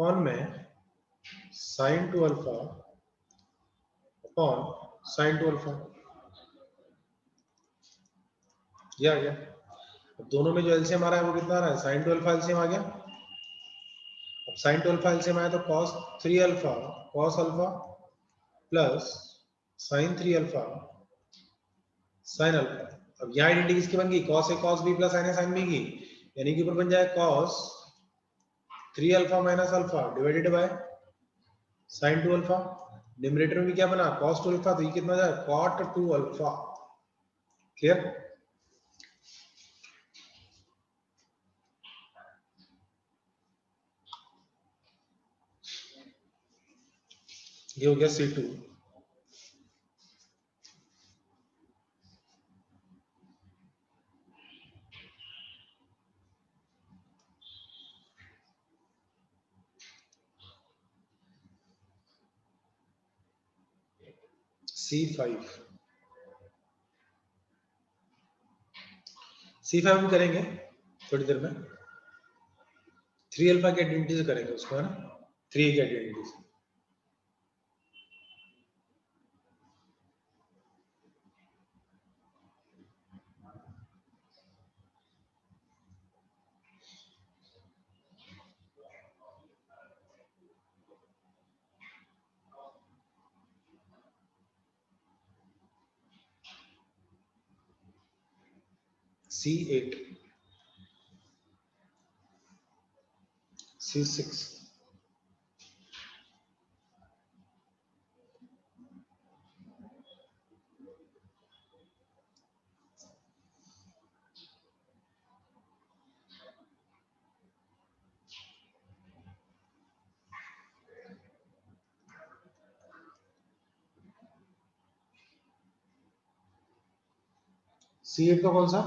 Upon में sign to alpha upon sine to alpha, ये आ गया। अब दोनों में जो एलसीएम आ रहा है वो कितना आ रहा है, साइन टू अल्फा एलसीएम आ गया। अब साइन टू अल्फा एलसीएम आया तो cos 3 alpha cos alpha plus sign 3 alpha sine alpha. अब यहाँ आइडेंटिटी किसकी बन गई, cos a cos b plus sin a sin b की, यानी कि ऊपर बन जाए cos 3 alpha minus alpha divided by sin 2 alpha. Numerator में भी क्या बना cos 2 अल्फा, तो ये कितना जाए cot 2 अल्फा। क्लियर? ये हो गया C2। C5 भी करेंगे थोड़ी देर में। 3 अल्फा की आइडेंटिटी से करेंगे उसको, है ना, 3 की आइडेंटिटी से। C8 C6 C8 का कौन सा,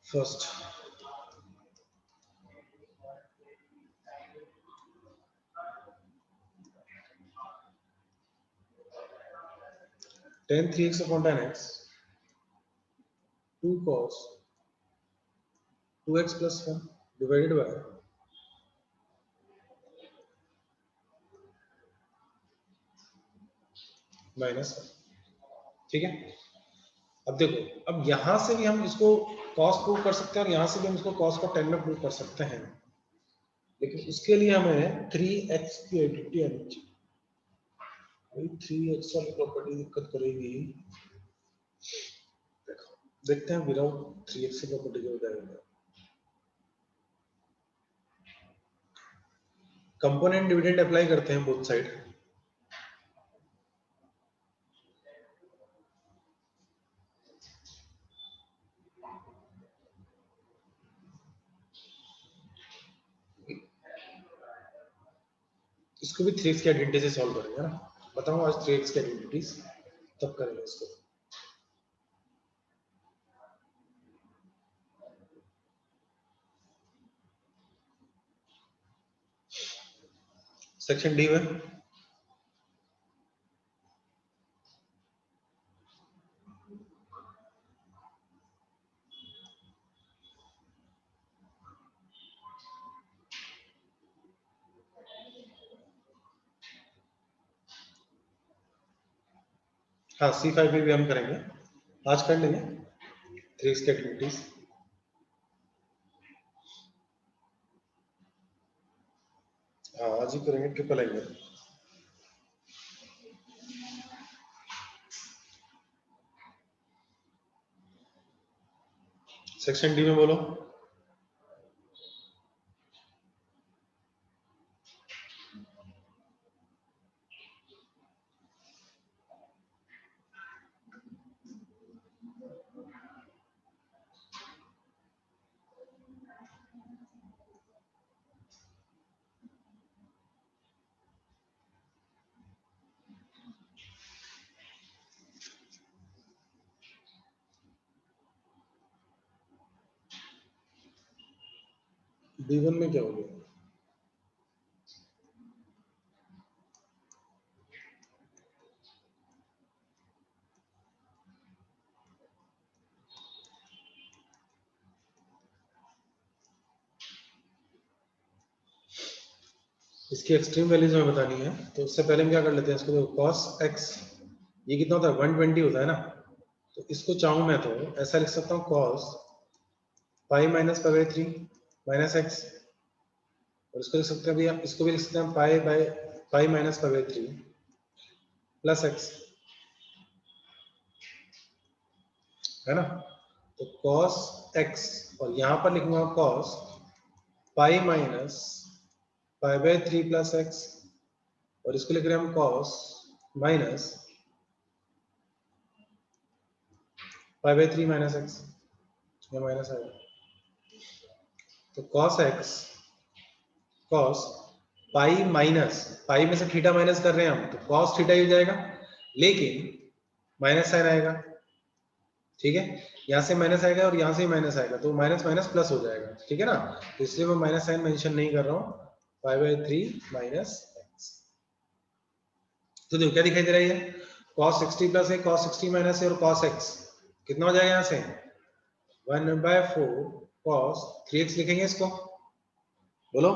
first. tan 3x upon tan x 2 cos 2x plus 1 divided by minus 1। ठीक है, अब देखो, अब यहां से भी हम इसको cos प्रूव कर सकते हैं और यहां से भी हम इसको cos को tan में प्रूव कर सकते हैं, लेकिन उसके लिए हमें 3x की आइडेंटिटी आनी चाहिए। 3x वाली प्रॉपर्टी दिक्कत करेगी। देखते हैं विदाउट 3x की प्रॉपर्टी के बताएंगे। कंपोनेंट डिविडेंड अप्लाई करते हैं बोथ साइड। इसको भी 3x की आइडेंटिटी से सॉल्व करेंगे ना, बताऊं आज 3x की आइडेंटिटीज तब करेंगे इसको। सेक्शन डी में हाँ C5 में भी हम करेंगे, आज कर लेंगे 3x की आइडेंटिटीज। हाँ आज ही करेंगे ट्रिपल एंगल। सेक्शन डी में बोलो। D1 में क्या हो गया, इसकी एक्सट्रीम वैल्यूज हमें बतानी है, तो उससे पहले हम क्या कर लेते हैं इसको, cos x ये कितना होता है 120 होता है ना, तो इसको चाहूं मैं तो ऐसा लिख सकता हूँ cos pi minus pi by 3 minus x, और इसको लिख सकते हैं भैया, इसको भी लिख सकते हैं pi by pi minus pi by 3 plus x, है ना। तो cos x और यहां पर लिखूंगा cos pi minus pi by 3 plus x, और इसको लिख रहे हैं हम cos minus pi by 3 minus x, ये माइनस आएगा। तो cos x cos pi minus pi में से थीटा माइनस कर रहे हैं हम, तो cos थीटा ही हो जाएगा, लेकिन माइनस साइन आएगा, ठीक है। यहाँ से माइनस आएगा और यहाँ से माइनस आएगा, तो माइनस माइनस प्लस हो जाएगा, ठीक है ना। तो इसलिए मैं माइनस साइन मेंशन नहीं कर रहा हूँ, पाई बाई 3 माइनस एक्स। तो देखो क्या दिखाई दे रहा है, ये cos 60 प्लस है, cos 60 माइनस है, और cos x कितना हो जाएगा यहाँ से 1/4 cos 3x लिखेंगे इसको, बोलो।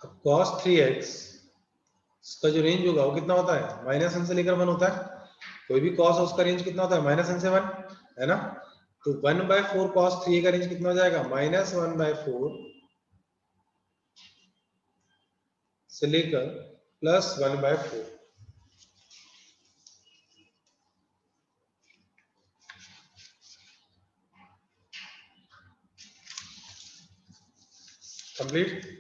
अब cos 3x इसका जो रेंज होगा वो कितना होता है, माइनस 1 से लेकर 1 होता है, कोई भी cos है उसका रेंज कितना होता है, माइनस 1 से 1, है ना। तो 1/4 cos 3 का रेंज कितना हो जाएगा, माइनस 1/4 से लेकर प्लस 1/4। कंप्लीट।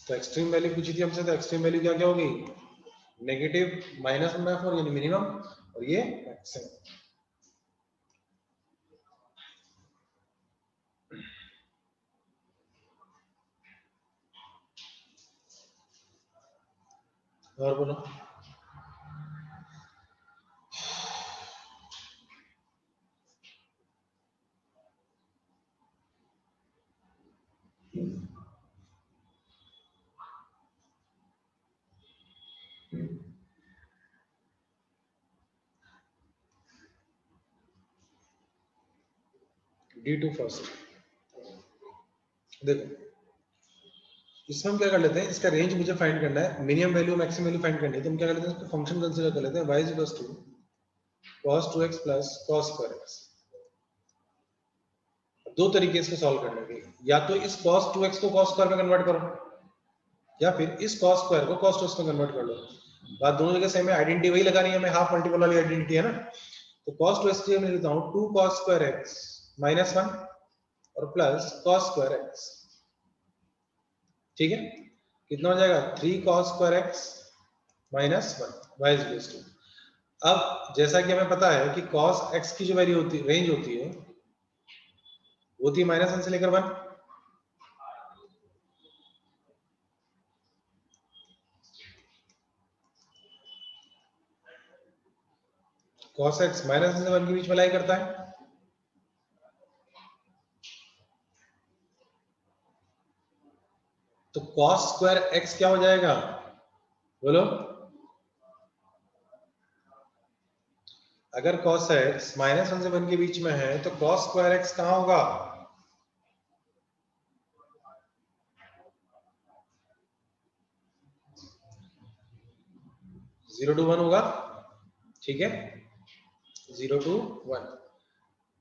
तो एक्सट्रीम वैल्यू पूछी थी हमसे, तो एक्सट्रीम वैल्यू क्या क्या होगी, नेगेटिव माइनस 1/4 यानी मिनिमम, और ये मैक्सिमम। और बोलो। D2 first. देखो इसमें हम क्या कर लेते हैं, इसका रेंज मुझे फाइंड करना है, minimum value maximum value find करनी है, तो हम क्या कर लेते हैं, इसको फंक्शन कंसीडर कर लेते हैं, y equals to cos 2x plus cos square x। दो तरीके इसको सॉल्व करने के, या तो इस cos 2x को cos स्क्वायर में कन्वर्ट करो, या फिर इस cos स्क्वायर को cos 2x में कन्वर्ट कर लो। बात दोनों जगह सेम है, आइडेंटिटी वही लगानी है हमें, हाफ मल्टीपल वाली आइडेंटिटी है ना। तो cos 2x की मैं लिखता हूं 2 cos स्क्वायर x माइनस 1 और प्लस cos स्क्वायर x, ठीक है। कितना हो जाएगा 3 cos square x minus 1 y is equals to. अब जैसा कि हमें पता है कि cos x की जो वैल्यू होती है, रेंज होती है, वो होती है माइनस 1 से लेकर 1, cos x माइनस 1 से 1 के बीच में लाई करता है। तो cos स्क्वायर x क्या हो जाएगा, बोलो। अगर cos x माइनस 1 से 1 के बीच में है तो cos स्क्वायर x कहां होगा, 0 to 1 होगा, ठीक है, 0 to 1।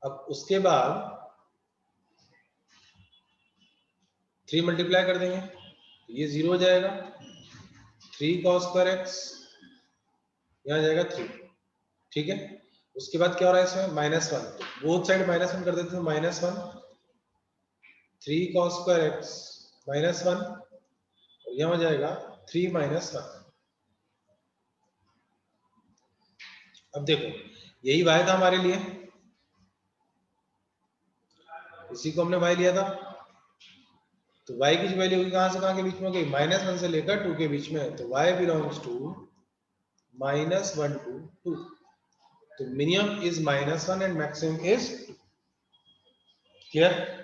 अब उसके बाद 3 मल्टीप्लाई कर देंगे, ये 0 हो जाएगा, 3 cos स्क्वायर x यहाँ जाएगा 3, ठीक है। उसके बाद क्या हो रहा है इसमें माइनस 1, तो बोथ साइड माइनस 1 कर देते हैं, minus 1 3 cos square x minus 1, और यहाँ हो जाएगा 3 माइनस 1। अब देखो यही y था हमारे लिए, इसी को हमने y लिया था, तो y की जो वैल्यू होगी कहां से कहां के बीच में होगी, माइनस 1 से लेकर 2 के बीच में, तो y belongs to minus 1 to 2। तो minimum is minus 1 and maximum is, clear.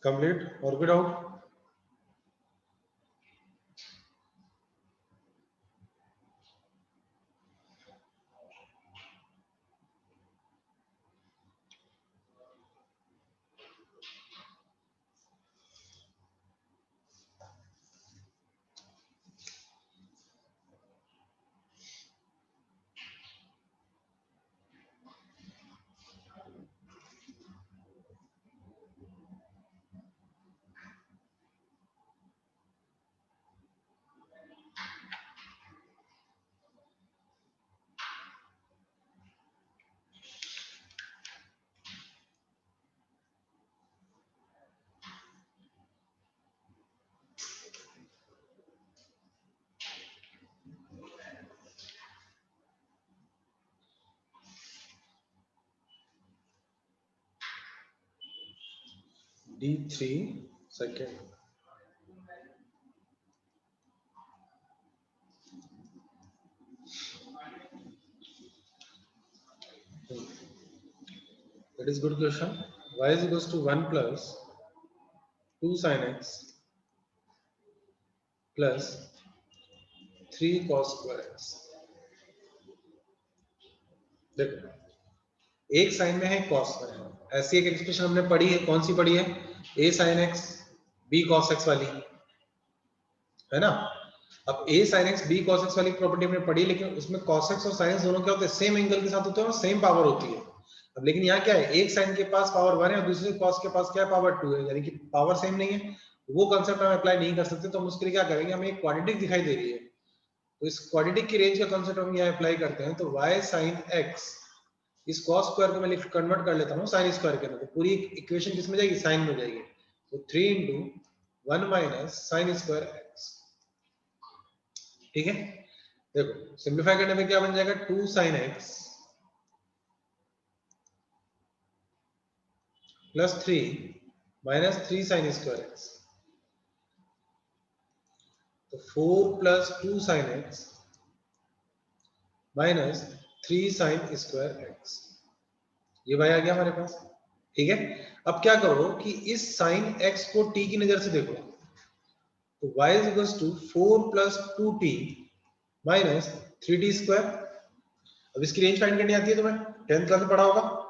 Complete, और कोई doubt? D3 second, that is good question. Y is equals to 1 plus 2 sin x plus 3 cos square x. देखो, एक sign में है, cos में है, ऐसी एक एक्सप्रेशन हमने पढ़ी है, कौन सी पढ़ी है? a sin x b cos x वाली, है ना? अब a sin x b cos x वाली प्रॉपर्टी हमने पढ़ी, लेकिन उसमें cos x और sin x दोनों क्या होते हैं? सेम एंगल के साथ होते हैं और सेम पावर होती है। अब लेकिन यहाँ क्या है, एक साइन के पास पावर 1 है और दूसरे cos के पास क्या है, पावर 2 है, यानी कि पावर सेम नहीं है, वो कंसेप्ट हम अप्लाई नहीं कर सकते। तो हम उसके लिए क्या करेंगे, हमें एक क्वाड्रेटिक दिखाई दे रही है, तो इस क्वाड्रेटिक की रेंज का कंसेप्ट हम यहाँ अप्लाई करते हैं। तो y sin x, इस cos स्क्वायर को मैं कन्वर्ट कर लेता हूँ sin स्क्वायर के अंदर, तो पूरी इक्वेशन किस में जाएगी, साइन में जाएगी। तो 3 into 1 minus sin square x, ठीक है? देखो सिंप्लीफाई करने में क्या बन जाएगा, 2 sin x plus 3 minus 3 sin square x, तो 4 plus 2 sin x minus 3 sin square x, ये भाई आ गया हमारे पास, ठीक है? अब क्या करो कि इस sin x को t की नजर से देखो, तो y is equals to 4 plus 2t minus 3t square. अब इसकी रेंज फाइंड करनी आती है तुम्हें, 10th क्लास में पढ़ा होगा,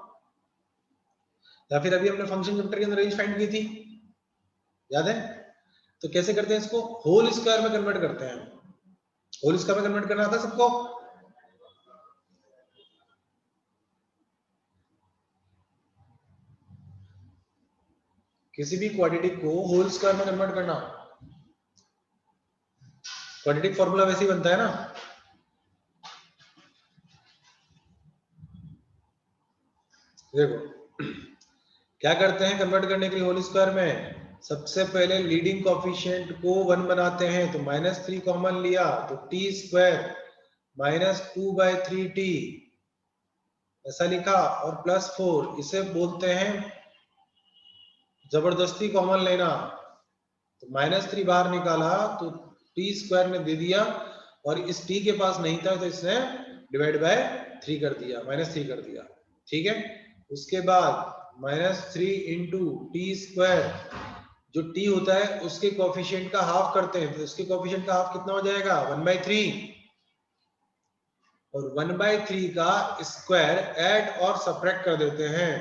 या फिर अभी हमने फंक्शन चैप्टर के अंदर रेंज फाइंड की थी, याद है? तो कैसे करते हैं इसको, होल स्क्वायर में कन्वर्ट करते हैं। होल स्क्वायर में कन्वर्ट करना आता है सबको? किसी भी क्वाड्रेटिक को होल स्क्वायर में कन्वर्ट करना, क्वाड्रेटिक फॉर्मूला वैसे ही बनता है ना। देखो क्या करते हैं कन्वर्ट करने के लिए होल स्क्वायर में, सबसे पहले लीडिंग कोफिशिएंट को 1 बनाते हैं, तो -3 कॉमन लिया तो t स्क्वायर माइनस 2/3t ऐसा लिखा, और प्लस 4, इसे बोलते हैं जबरदस्ती कॉमन लेना। तो -3 बाहर निकाला तो t स्क्वायर ने दे दिया, और इस t के पास नहीं था तो इसने डिवाइड बाय 3 कर दिया, -3 कर दिया, ठीक है? उसके बाद -3 इंटू टी स्क्वायर, जो t होता है उसके कोफिशिएंट का हाफ करते हैं, तो उसके कोफिशिएंट का हाफ कितना हो जाएगा, 1/3, और 1/3 का स्क्वायर ऐड और सब्ट्रैक्ट कर देते हैं,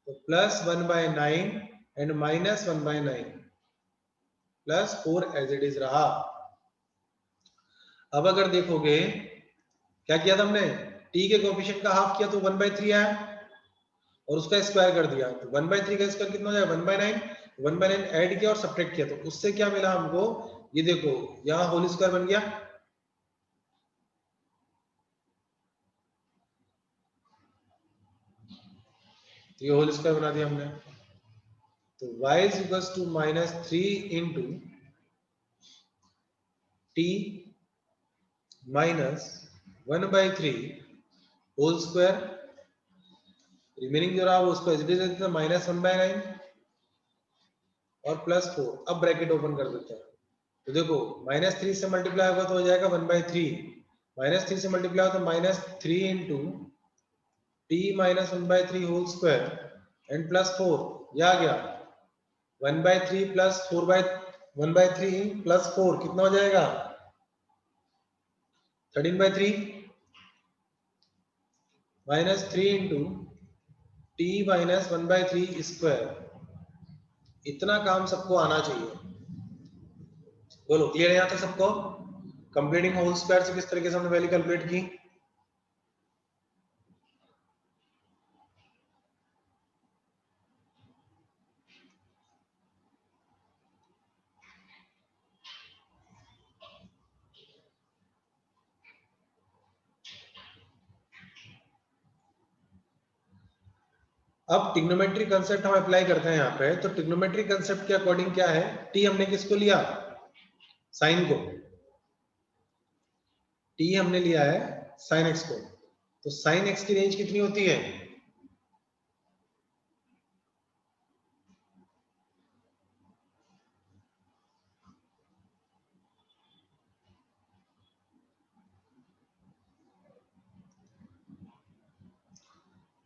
तो +1/9 and -1/9 plus 4 as it is रहा। अब अगर देखोगे क्या किया था हमने, t के कोफिशिएंट का हाफ किया तो 1/3 आया, और उसका स्क्वायर कर दिया, तो 1/3 का स्क्वायर कितना हो जाएगा, 1/9, 1/9 ऐड किया और सब्ट्रैक्ट किया, तो उससे क्या मिला हमको, ये देखो यहाँ होल स्क्वायर बन गया, तो ये होल स्क्वायर बना दिया हमने। तो y is equals to -3 into t minus 1/3 whole square, remaining जो रहा वो उसको एज इट इज देते हैं, -1/9 और +4। अब ब्रैकेट ओपन कर देते हैं, तो देखो -3 से मल्टीप्लाई होगा तो हो जाएगा 1/3, -3 से मल्टीप्लाई हो तो -3 into t -1/3 whole square and +4, ये आ गया, 1/3 प्लस 1/3 प्लस 4 कितना हो जाएगा 13/3 minus 3 into T minus 1/3 square. इतना काम सबको आना चाहिए। बोलो क्लियर है यहाँ तक सबको? कंप्लीटिंग होल स्क्वायर से किस तरीके से हमने वैल्यू कैलकुलेट की? अब ट्रिग्नोमेट्री कंसेप्ट हम अप्लाई करते हैं यहाँ पे। तो ट्रिग्नोमेट्री कंसेप्ट के अकॉर्डिंग क्या है, टी हमने किसको लिया, साइन को। टी हमने लिया है साइन एक्स को। तो साइन एक्स की रेंज कितनी होती है?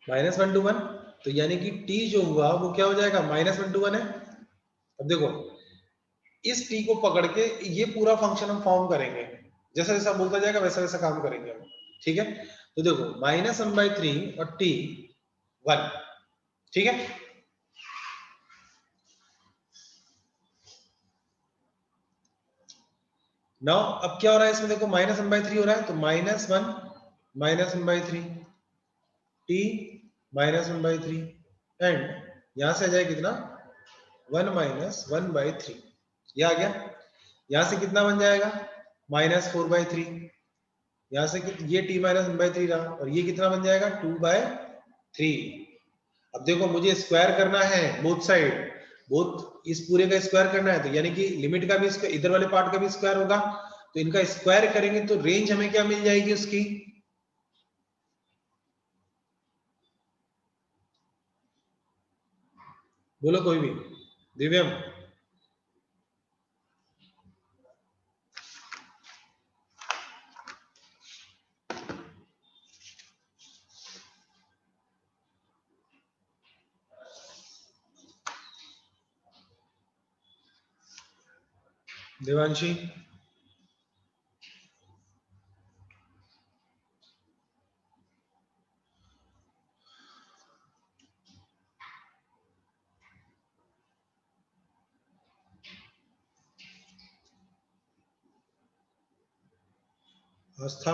-1 to 1। तो यानी कि टी जो हुआ वो क्या हो जाएगा, -1 to 1 है। अब देखो इस टी को पकड़ के ये पूरा फंक्शन हम फॉर्म करेंगे, जैसा जैसा बोलता जाएगा वैसा वैसा काम करेंगे हम। ठीक है, तो देखो -1/3 और टी 1। ठीक है, नाउ अब क्या हो रहा है इसमें, देखो -1/3 हो रहा है, तो -1 -1/3 टी -1/3 एंड यहां से आ जाए कितना 1 -1/3। ये आ गया। यहां से कितना बन जाएगा -4/3। यहां से ये t -1/3 रहा और ये कितना बन जाएगा 2/3। अब देखो मुझे स्क्वायर करना है बोथ साइड, बोथ इस पूरे का स्क्वायर करना है, तो यानी कि लिमिट का भी इधर वाले पार्ट का भी स्क्वायर होगा। तो इनका स्क्वायर करेंगे तो रेंज हमें क्या मिल जाएगी उसकी, बोलो कोई भी। दिव्यम, देवांशी, आस्था।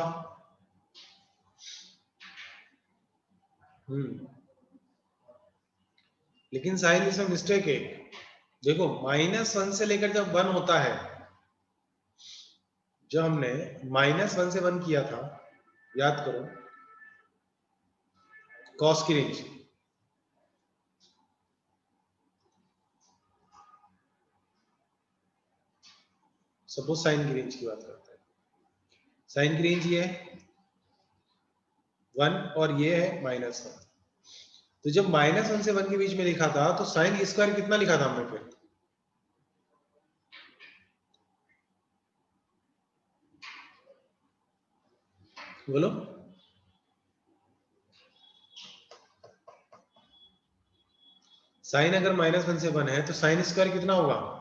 लेकिन साहिल इसमें मिस्टेक है। देखो -1 से लेकर जब 1 होता है, जब हमने -1 से 1 किया था, याद करो कॉस की रेंज, सपोज साइन की रेंज की बात करते हैं। साइन की रेंज ये है 1 और ये है -1। तो जब -1 से 1 के बीच में लिखा था तो साइन स्क्वायर कितना लिखा था हमने फिर, बोलो। साइन अगर -1 से 1 है तो साइन स्क्वायर कितना होगा,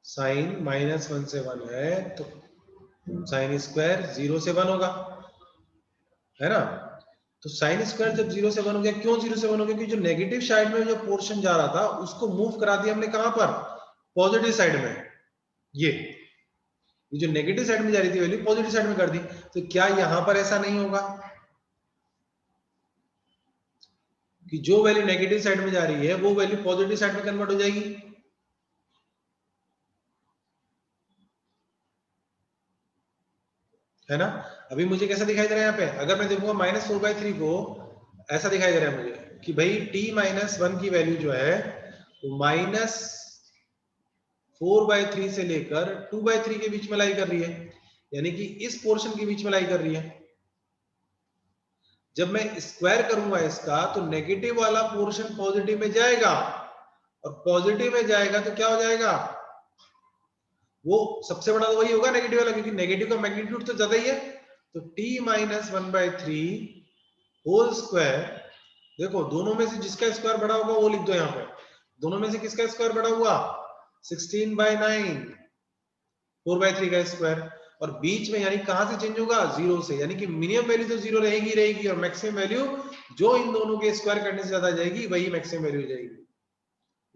साइन -1 से 1 है तो साइन स्क्वायर 0 से 1 होगा, है ना। तो साइन स्क्वायर जब 0 से 1 हो गया, क्यों 0 से 1 हो गया, क्योंकि जो नेगेटिव साइड में जो पोर्शन जा रहा था उसको मूव करा दिया हमने कहां पर, पॉजिटिव साइड में। ये जो नेगेटिव साइड में जा रही थी वैल्यू पॉजिटिव साइड में कर दी। तो क्या यहां पर ऐसा नहीं होगा कि जो वैल्यू नेगेटिव साइड में जा रही है वो वैल्यू पॉजिटिव साइड में कन्वर्ट हो जाएगी, है ना। अभी मुझे कैसा दिखाई दे रहा है यहाँ पे, अगर मैं देखूंगा -4/3 को, ऐसा दिखाई दे रहा है मुझे कि भाई t -1 की वैल्यू जो है वो -4/3 से लेकर 2/3 के बीच में लाई कर रही है, यानी कि इस पोर्शन के बीच में लाई कर रही है। जब मैं स्क्वायर करूंगा इसका तो नेगेटिव वाला पोर्शन पॉजिटिव में जाएगा, और पॉजिटिव में जाएगा तो क्या हो जाएगा, वो सबसे बड़ा तो वही होगा नेगेटिव वाला, क्योंकि नेगेटिव का मैग्नीट्यूड तो ज्यादा ही है। तो t माइनस 1/3 होल स्क्वायर, देखो दोनों में से जिसका स्क्वायर बड़ा होगा वो लिख दो यहाँ पे, दोनों में से किसका स्क्वायर बड़ा हुआ 16/9, 4/3 का स्क्वायर, और बीच में यानी कहां से चेंज होगा 0 से, यानी कि मिनिमम वैल्यू तो 0 रहेगी रहेगी और मैक्सिमम वैल्यू जो इन दोनों के स्क्वायर करने से ज्यादा जाएगी वही मैक्सिमम वैल्यू जाएगी।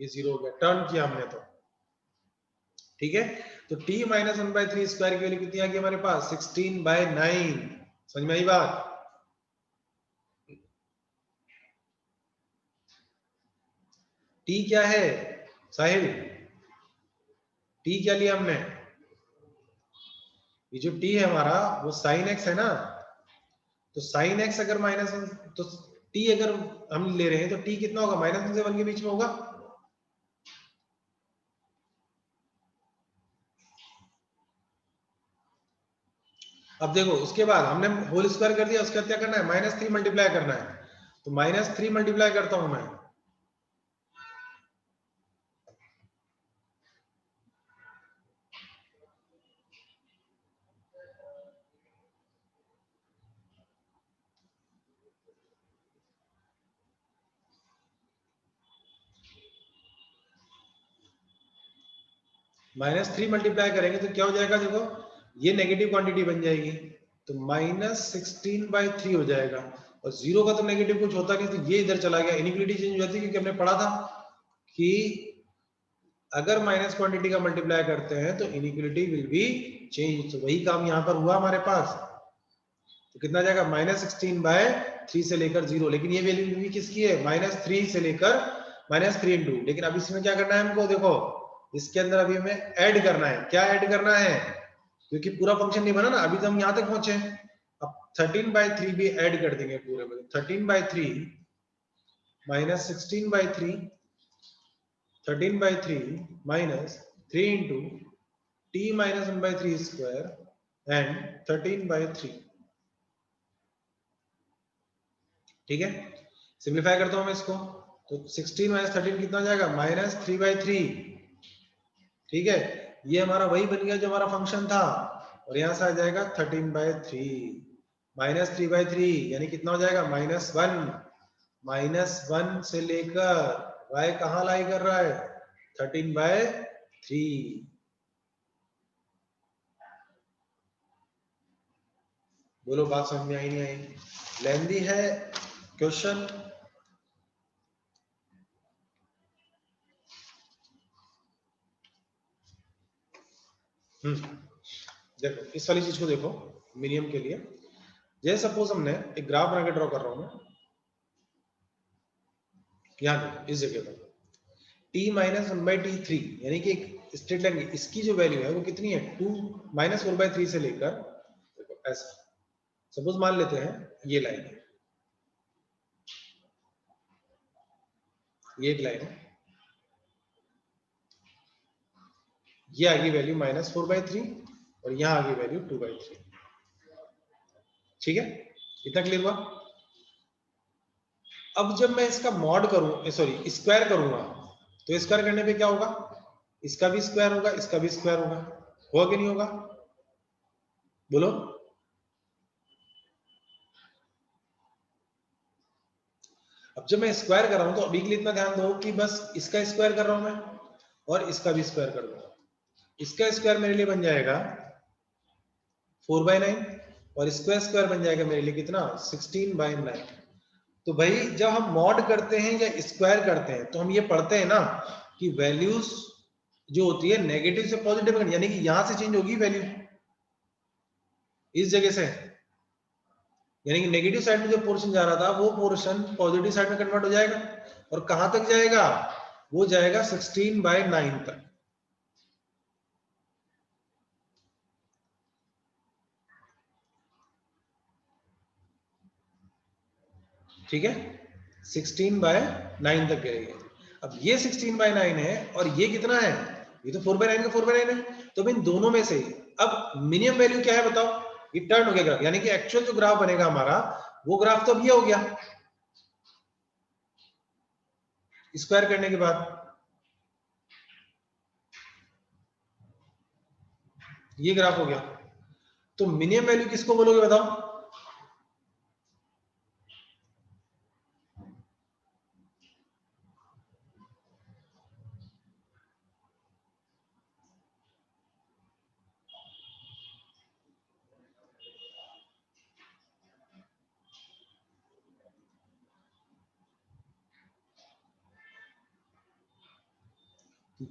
ये 0 हो गया, टर्न किया हमने तो, ठीक है। तो t माइनस 1/3 स्क्वायर की वैल्यू कितनी आ गई हमारे पास 16/9, समझ में आई बात। t क्या है साहिल, t क्या लिया हमने, ये जो t है हमारा वो sin x है ना, तो sin x अगर माइनस, तो t अगर हम ले रहे हैं तो t कितना होगा -1 से 1 के बीच में होगा। अब देखो उसके बाद हमने होल स्क्वायर कर दिया, उसके बाद क्या करना है -3 मल्टीप्लाई करना है, तो -3 मल्टीप्लाई करता हूं मैं, -3 मल्टीप्लाई करेंगे तो क्या हो जाएगा, देखो ये नेगेटिव क्वांटिटी बन जाएगी, तो -16/3 हो जाएगा, और 0 का तो नेगेटिव कुछ होता नहीं, तो ये इधर चला गया, इनइक्वालिटी चेंज हो जाती है, क्योंकि हमने पढ़ा था कि अगर माइनस क्वांटिटी का मल्टीप्लाई करते हैं तो इनइक्वालिटी विल बी चेंज, तो वही काम यहाँ पर हुआ हमारे पास। तो कितना जाएगा -16/3 से लेकर 0, लेकिन ये वैल्यू भी किसकी है -3 से लेकर -3 × लेकिन अब इसमें क्या करना है हमको, देखो इसके अंदर अभी हमें ऐड करना है, क्या ऐड करना है, क्योंकि पूरा फंक्शन नहीं बना ना, अभी तो हम यहां तक पहुंचे, अब 13/3 भी ऐड कर देंगे पूरे में, 13/3 -16/3, 13/3 -3 × t minus 1/3 square and 13/3, ठीक है। सिंप्लीफाई करता हूं मैं इसको, तो 16 - 13 कितना हो जाएगा -3/3, ठीक है। ये हमारा वही बन गया जो हमारा फंक्शन था, और यहां से आ जाएगा 13/3 -3/3 यानी कितना हो जाएगा -1 से लेकर y कहां लाई कर रहा है 13/3। बोलो बात समझ में आई नहीं आई, लेंदी है क्वेश्चन। देखो इस वाली चीज को देखो, मिनिमम के लिए जैसे सपोज हमने एक ग्राफ बना के ड्रॉ कर रहा हूं मैं, यहाँ पे इस जगह पर t - 1/t3 यानी कि एक स्ट्रेट लाइन, इसकी जो वैल्यू है वो कितनी है 2 -4/3 से लेकर, देखो ऐसा सपोज मान लेते हैं ये लाइन है, ये एक लाइन है, ये आगे वैल्यू -4/3 और यहाँ आगे वैल्यू 2/3, ठीक है, इतना क्लियर हुआ। अब जब मैं इसका मॉड करूं, सॉरी स्क्वायर करूंगा, तो स्क्वायर करने पे क्या होगा, इसका भी स्क्वायर होगा, इसका भी स्क्वायर होगा कि नहीं होगा, बोलो। अब जब मैं स्क्वायर कर रहा हूं तो अभी के लिए इतना ध्यान दो कि बस इसका स्क्वायर कर रहा हूं मैं और इसका भी स्क्वायर कर दूंगा, इसका स्क्वायर मेरे लिए बन जाएगा 4/9 और इसका स्क्वायर बन जाएगा मेरे लिए कितना 16/9। तो भाई जब हम मॉड करते हैं या स्क्वायर करते हैं तो हम ये पढ़ते हैं ना कि वैल्यूज जो होती है नेगेटिव से पॉजिटिव, यानी कि यहां से चेंज होगी वैल्यू इस जगह से, यानी कि नेगेटिव साइड में जो पोर्शन जा रहा था वो पोर्शन पॉजिटिव साइड में कन्वर्ट हो जाएगा, और कहां तक जाएगा, वो जाएगा 16/9 तक, ठीक है 16/9 तक गिरेगी। अब ये 16/9 है और ये कितना है, ये तो 4/9 का 4/9 है, तो इन दोनों में से अब मिनिमम वैल्यू क्या है बताओ, ये टर्न हो गया ग्राफ, यानी कि एक्चुअल जो ग्राफ बनेगा हमारा वो ग्राफ तो अब ये हो गया स्क्वायर करने के बाद, ये ग्राफ हो गया। तो मिनिमम वैल्यू किसको बोलोगे बताओ?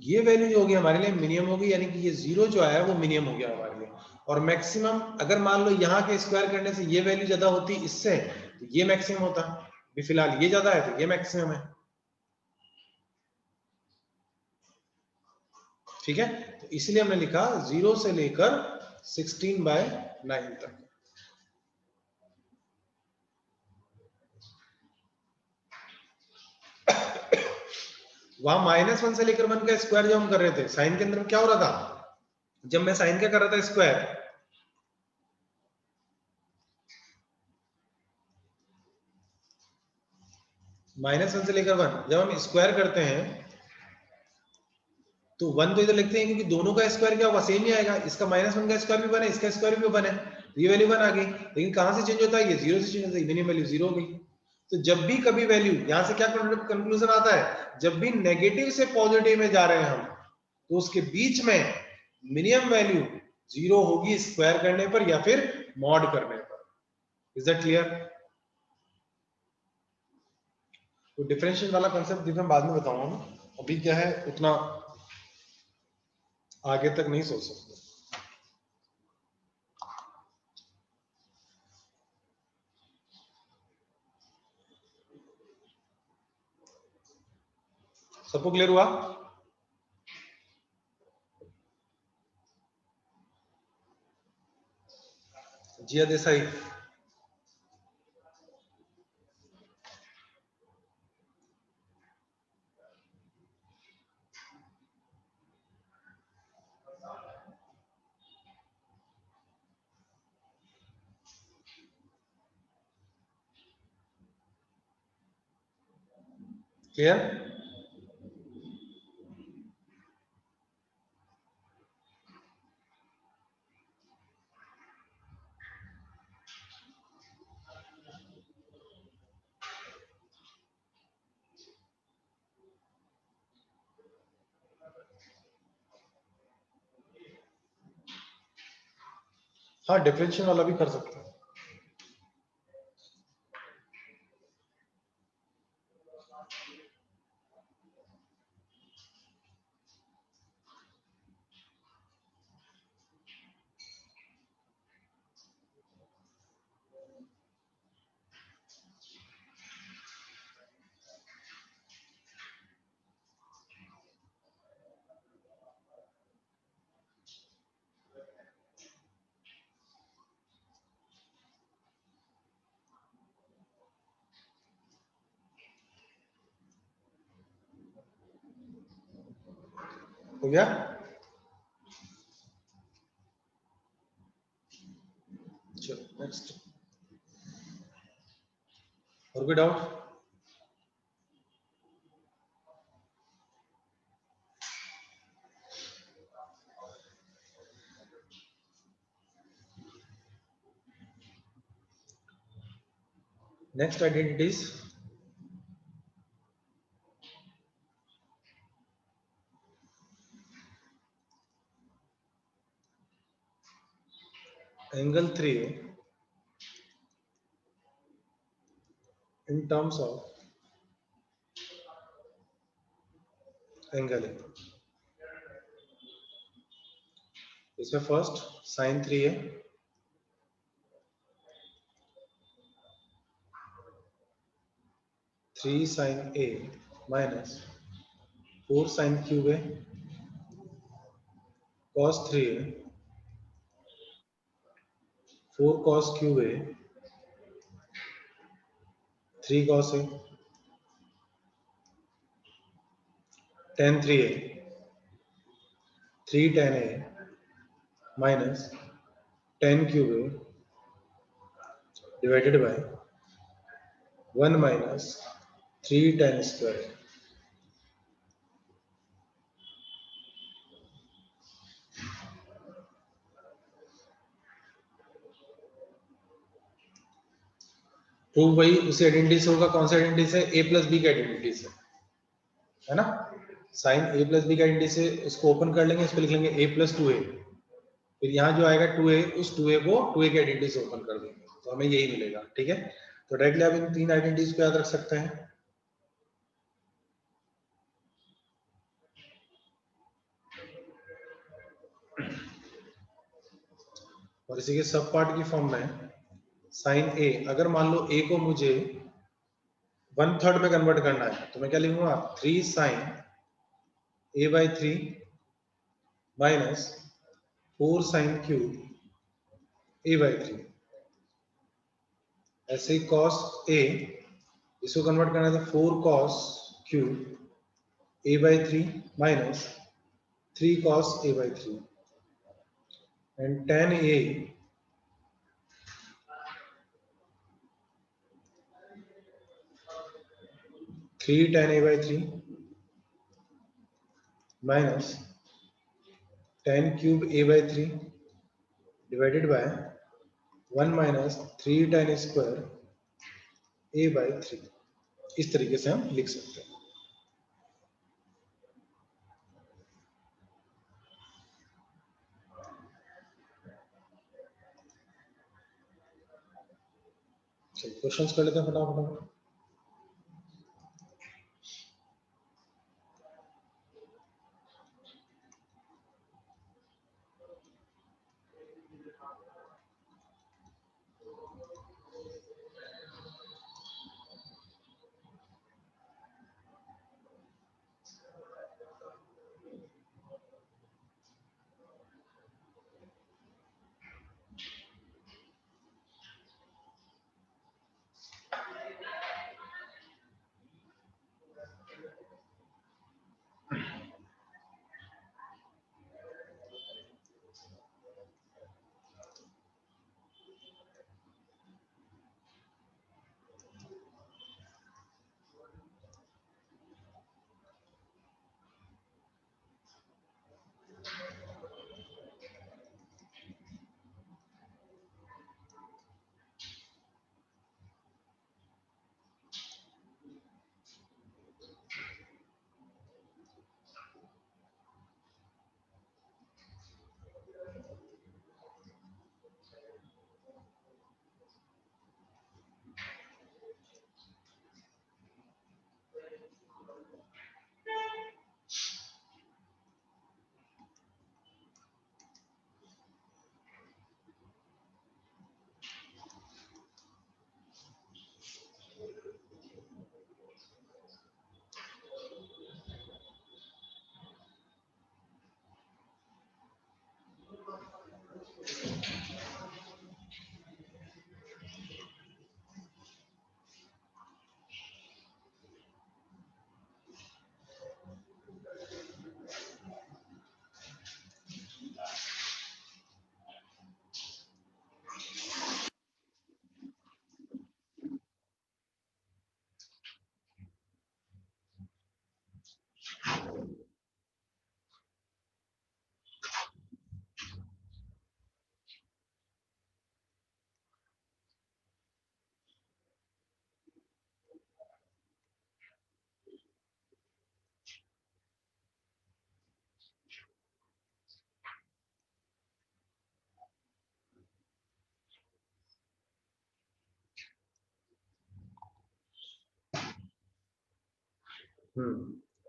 ये वैल्यू जो होगी हमारे लिए मिनिमम होगी, यानी कि ये 0 जो आया वो मिनिमम हो गया हमारे लिए। और मैक्सिमम अगर मान लो यहाँ के स्क्वायर करने से ये वैल्यू ज्यादा होती इससे, तो ये मैक्सिमम होता। भी फिलहाल ये ज्यादा है तो ये मैक्सिमम है। ठीक है, तो इसलिए हमने लिखा 0 से लेकर 16/9 तक। वहां -1 से लेकर 1 का स्क्वायर जब हम कर रहे थे, साइन के अंदर क्या हो रहा था? जब मैं साइन क्या कर रहा था स्क्वायर, -1 से लेकर 1 जब हम स्क्वायर करते हैं तो 1 तो इधर लिखते हैं क्योंकि दोनों का स्क्वायर क्या होगा, सेम ही आएगा। इसका -1 का स्क्वायर भी बने, इसका स्क्वायर भी बने, ये वैल्यू 1 आ गई। लेकिन कहां से चेंज होता है? ये 0 से चेंज होता है, मिनिमम वैल्यू 0 हो गई। तो जब भी कभी वैल्यू, यहां से क्या कंक्लूजन आता है, जब भी नेगेटिव से पॉजिटिव में जा रहे हैं हम, तो उसके बीच में मिनिमम वैल्यू 0 होगी स्क्वायर करने पर या फिर मॉड करने पर। Is that clear? तो डिफरेंशियल वाला कॉन्सेप्ट मैं बाद में बताऊंगा, अभी क्या है उतना आगे तक नहीं सोच सकते। सबको क्लियर हुआ? जिया देसाई, क्लियर? हाँ, डिफरेंशियल वाला भी कर सकते हैं। हो गया? चलो नेक्स्ट, और कोई doubt? Next identities, angle 3 in terms of angle है। इसमें फर्स्ट साइन 3 है, 3 sine A minus 4 sine cube है, कॉस 3 है, 4 कॉस क्यूब है, 3 कॉस है, tan 3 है, 3 tan है माइनस tan क्यूब है divided by 1 minus 3 tan square. Prove वही उसी आइडेंटिटी से होगा। कौन सी आइडेंटिटी से? ए प्लस बी की आइडेंटिटी से, है ना। साइन ए प्लस बी की आइडेंटिटी से इसको ओपन कर लेंगे, इस पे लिख लेंगे ए प्लस टू ए, फिर यहाँ जो आएगा टू ए, उस टू ए को टू ए की आइडेंटिटी से ओपन कर देंगे, तो हमें यही मिलेगा। ठीक है, तो डायरेक्टली आप इन तीन आइडेंटिटीज को याद रख सकते हैं। और इसी के सब पार्ट की फॉर्म में साइन ए, अगर मान लो ए को मुझे 1/3 में कन्वर्ट करना है, तो मैं क्या लिखूंगा? 3 sine A by 3 minus 4 sine cube A by 3। ऐसे ही कॉस ए, इसको कन्वर्ट करना है तो 4 cos cube A by 3 minus 3 cos a by 3, and tan a 3 tan a by 3 minus tan cube a by 3 divided by 1 minus 3 tan square a by 3। इस तरीके से हम लिख सकते हैं। चलिए क्वेश्चंस कर लेते हैं फटाफट।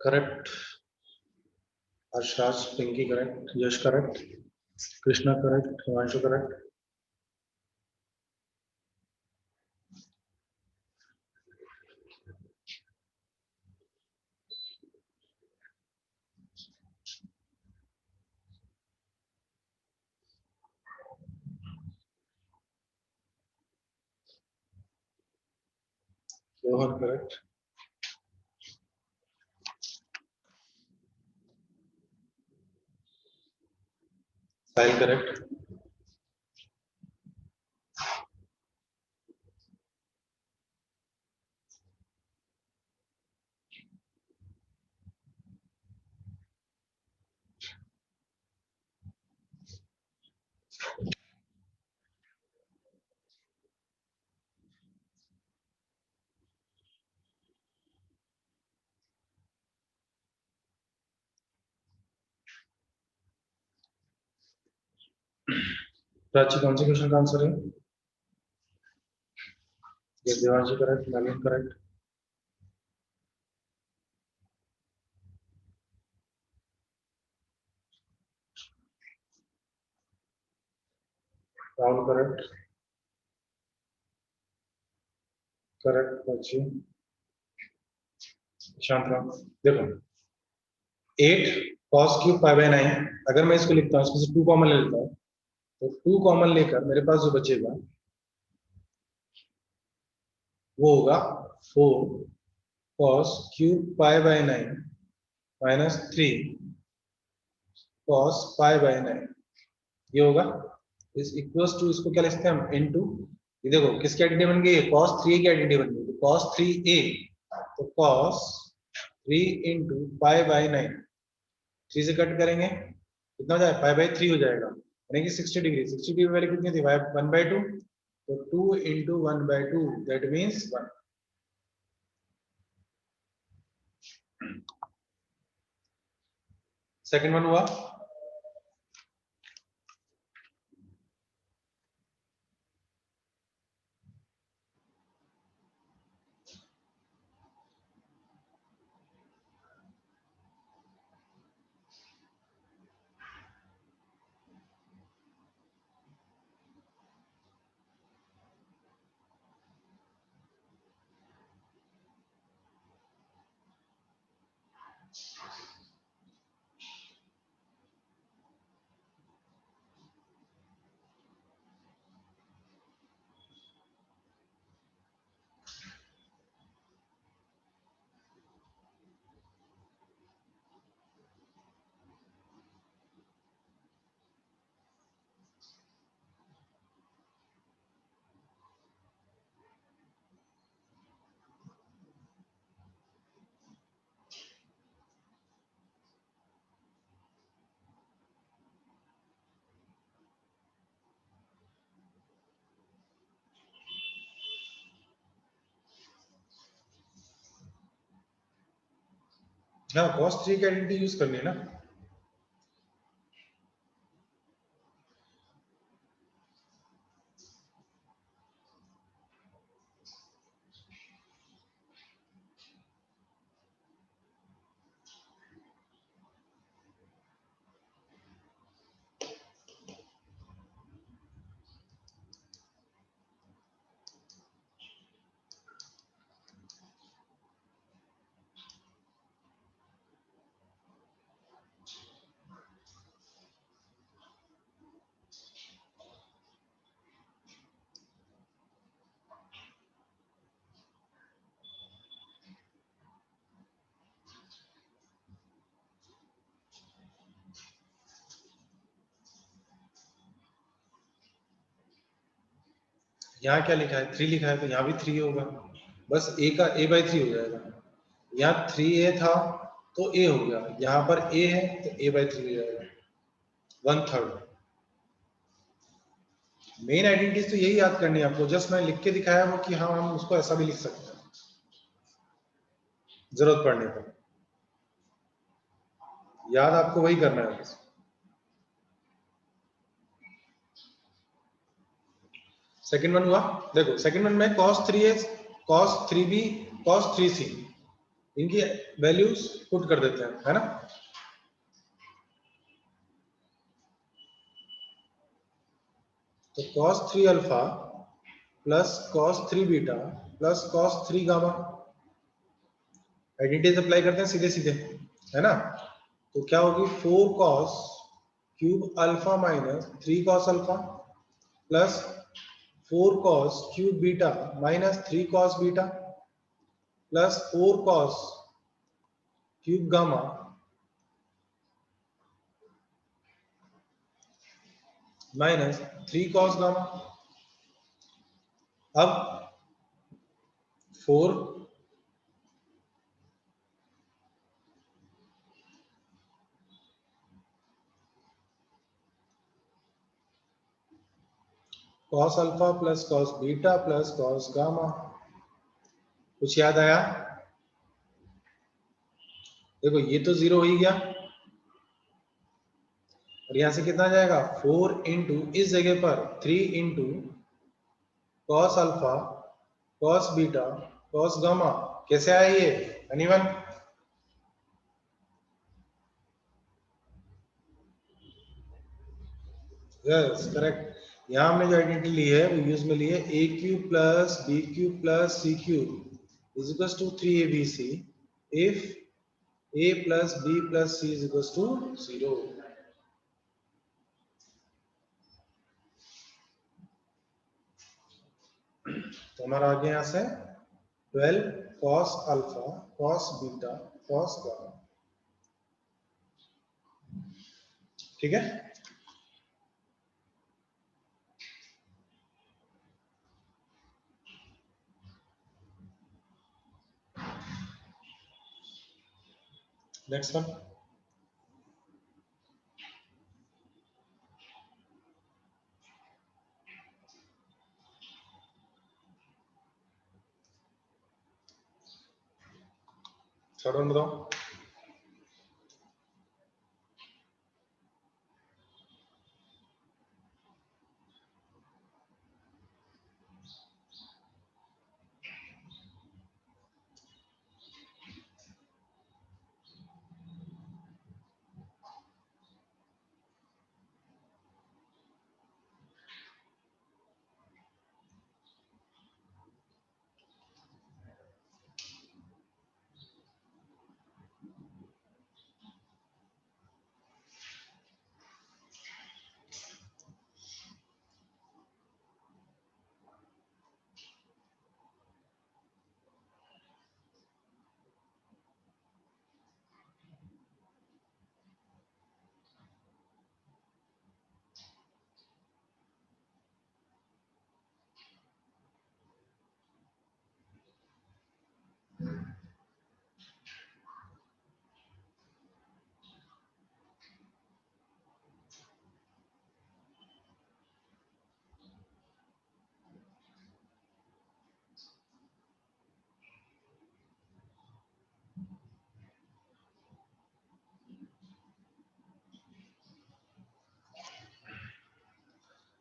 Correct. Harshraj, Pinki correct, Yash correct, Krishna correct, Himanshu correct. Rohan correct, Sahil correct, Prachi कौन से क्वेश्चन का आंसर है? ये Devanshi correct, Naveen correct. Rahul correct, correct Prachi. शांत रहो। देखो 8 cos क्यूब पाई बाय 9, अगर मैं इसको लिखता हूँ इसमें से 2 कॉमन ले लेता हूँ, तो 2 कॉमन लेकर मेरे पास जो बचेगा वो होगा 4 cos cube pi by 9 minus 3 cos pi by 9, ये होगा। इस इक्वल्स टू, इसको क्या लिखते हैं हम, इनटू, ये देखो किसकी आइडेंटिटी बन गई है, cos 3 की आइडेंटिटी बन गई, तो cos 3a, तो cos 3 इंटू पाई बाय 9, 3 से कट करेंगे कितना हो जाएगा, पाई बाय 3 हो जाएगा, यानी कि 60 डिग्री। 60 डिग्री वैल्यू कितनी थी, 1/2, तो 2 into 1/2 that means 1। Second one हुआ। हाँ cos 3 की आइडेंटिटी यूज करनी है ना। यहाँ क्या लिखा है, 3 लिखा है, तो यहाँ भी 3 होगा, बस a का a/3 हो जाएगा। यहाँ 3a था तो a हो गया, यहाँ पर a है तो a/3 हो जाएगा, 1/3। मेन आइडेंटिटीज तो यही याद करनी है आपको, जस्ट मैं लिख के दिखाया वो कि हाँ हम उसको ऐसा भी लिख सकते हैं जरूरत पड़ने पर, याद आपको वही करना है बस। सेकंड वन हुआ। देखो सेकंड वन में cos 3a, cos 3b, cos 3c, इनकी वैल्यूज पुट कर देते हैं, है ना। तो cos 3 alpha plus cos 3 beta plus cos 3 gamma, identity apply करते हैं सीधे सीधे, है ना। तो क्या होगी, 4 cos cube alpha minus 3 cos alpha plus 4 cos cube beta minus 3 cos beta plus 4 cos cube gamma minus 3 cos gamma. अब 4 cos alpha plus cos beta plus cos gamma, कुछ याद आया? देखो ये तो 0 हो ही गया, और यहां से कितना जाएगा 4 इंटू इस जगह पर 3 into cos alpha cos beta cos gamma. कैसे आया ये एनीवन? Yes correct. यहां हमने जो आइडेंटिटी ली है वो यूज में ली है a cube plus b cube plus c cube is equal to 3abc if a plus b plus c is equals to 0। तो हमारा आ गया यहां से 12 cos alpha cos beta cos gamma. ठीक है, नेक्स्ट वन। थर्ड वन बताओ।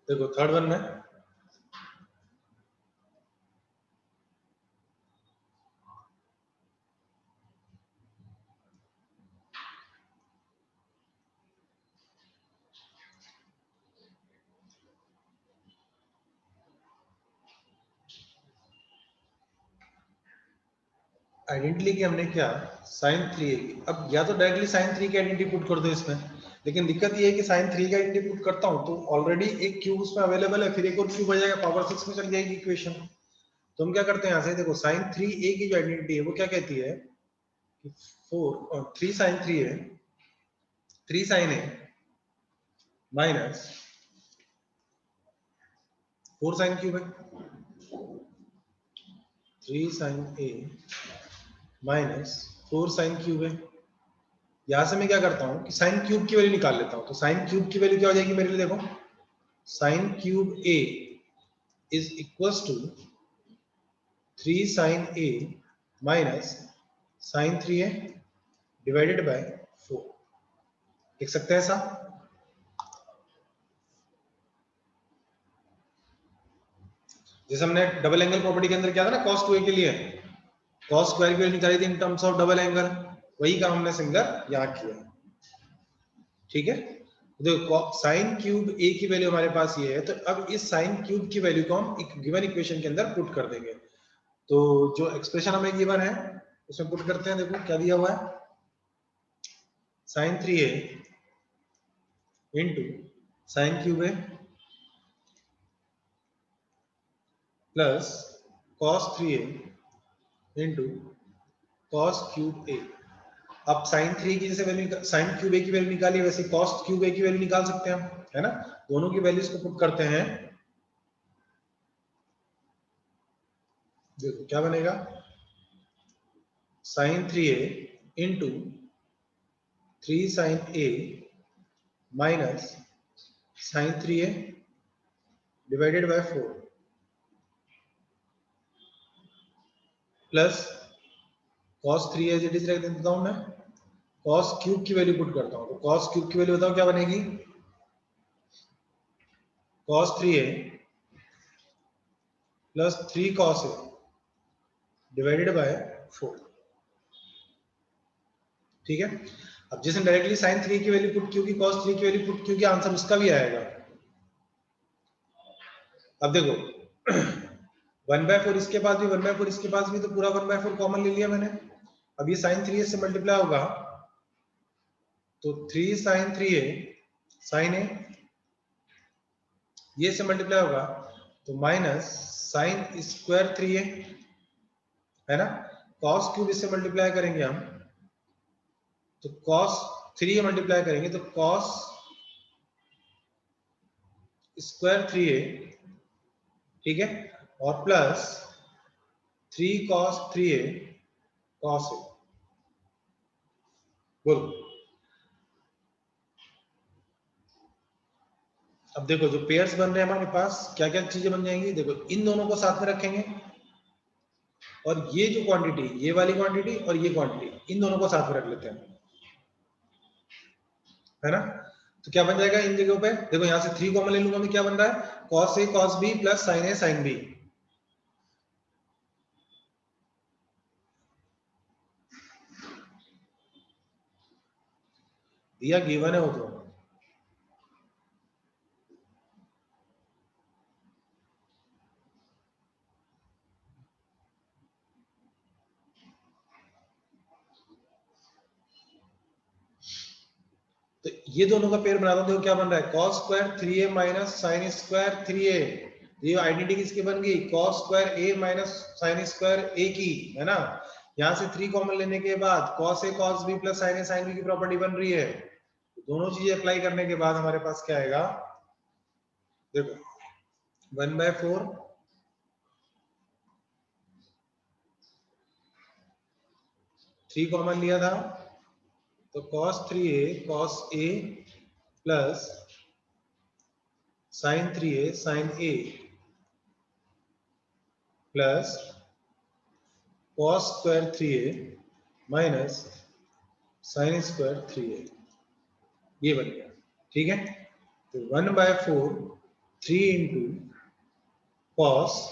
देखो third one में आइडेंटिटी की हमने क्या साइन 3a की। अब या तो डायरेक्टली साइन 3 की आइडेंटिटी पुट कर दो इसमें, लेकिन दिक्कत ये है कि साइन 3 की आइडेंटिटी पुट करता हूं तो ऑलरेडी एक क्यूब उसमें अवेलेबल है, फिर एक और क्यूब आ जाएगा, पावर 6 में चल जाएगी इक्वेशन। तो हम क्या करते हैं यहां से, देखो साइन 3a की जो आइडेंटिटी है वो क्या कहती है कि 4 और 3 साइन 3 है 3 sine a minus 4 sine cube है 3 sine a minus 4 sine cube है। यहां से मैं क्या करता हूं कि साइन क्यूब की वैल्यू निकाल लेता हूं। तो साइन क्यूब की वैल्यू क्या हो जाएगी मेरे लिए, देखो sine cube a is equals to 3 sine a minus sine 3a divided by 4। लिख सकते हैं ऐसा। जैसे हमने डबल एंगल प्रॉपर्टी के अंदर किया था ना cos 2a के लिए, cos स्क्वायर की वैल्यू निकाली थी इन टर्म्स ऑफ डबल एंगल, वही काम हमने सिंगल यहां किया। ठीक है, देखो साइन क्यूब a की वैल्यू हमारे पास ये है, तो अब इस साइन क्यूब की वैल्यू को हम एक गिवन इक्वेशन के अंदर पुट कर देंगे। तो जो एक्सप्रेशन हमें गिवन है उसमें पुट करते हैं। देखो क्या दिया हुआ है, sine 3a into sine cube a plus cos 3a into cos cube a। अब साइन 3 की जैसे वैल्यू साइन क्यूब a की वैल्यू निकाली, वैसे cos क्यूब a की वैल्यू निकाल सकते हैं हम, है ना। दोनों की वैल्यूज को पुट करते हैं। देखो क्या बनेगा, sine 3a into 3 sine a minus sine 3a divided by 4 plus cos 3a as it is रख देता हूं मैं, cos क्यूब की वैल्यू पुट करता हूं। तो cos क्यूब की वैल्यू बताओ क्या बनेगी, cos 3a plus 3 cos a divided by 4। ठीक है, अब जिसने डायरेक्टली sin 3 की वैल्यू पुट की होगी, cos 3 की वैल्यू पुट की होगी, आंसर उसका भी आएगा। अब देखो 1/4 इसके पास भी 1/4 इसके पास भी, तो पूरा 1/4 कॉमन ले लिया मैंने। अब ये sin 3a से मल्टीप्लाई होगा तो 3 sin 3a sin a, ये से मल्टीप्लाई होगा तो माइनस sin स्क्वायर 3a है ना। cos क्यूब इससे मल्टीप्लाई करेंगे हम तो cos 3a मल्टीप्लाई करेंगे तो cos स्क्वायर 3a, ठीक है, और plus 3 cos 3a cos a। बोलो अब देखो जो पेयर्स बन रहे हैं हमारे पास, क्या क्या चीजें बन जाएंगी, देखो इन दोनों को साथ में रखेंगे और ये जो क्वांटिटी, ये वाली क्वांटिटी और ये क्वांटिटी, इन दोनों को साथ में रख लेते हैं, है ना। तो क्या बन जाएगा इन जगहों पे, देखो यहां से 3 कॉमन ले लूंगा मैं, क्या बन रहा है cos a cos b plus sin a sin b। दिया गिवन है वो तो ये दोनों का पेयर बनाता हूं, देखो क्या बन रहा है cos square 3a minus sin square 3a। ये आइडेंटिटी किसकी बन गई, cos square a minus sin square a की, है ना। यहां से 3 कॉमन लेने के बाद cos a cos b plus sin a sin b की प्रॉपर्टी बन रही है। दोनों चीजें अप्लाई करने के बाद हमारे पास क्या आएगा, देखो 1/4 3 कॉमन लिया था तो cos 3a cos a plus sin 3a sin a plus cos square 3a minus sin square 3a, ये बन गया। ठीक है, तो 1/4 3 into cos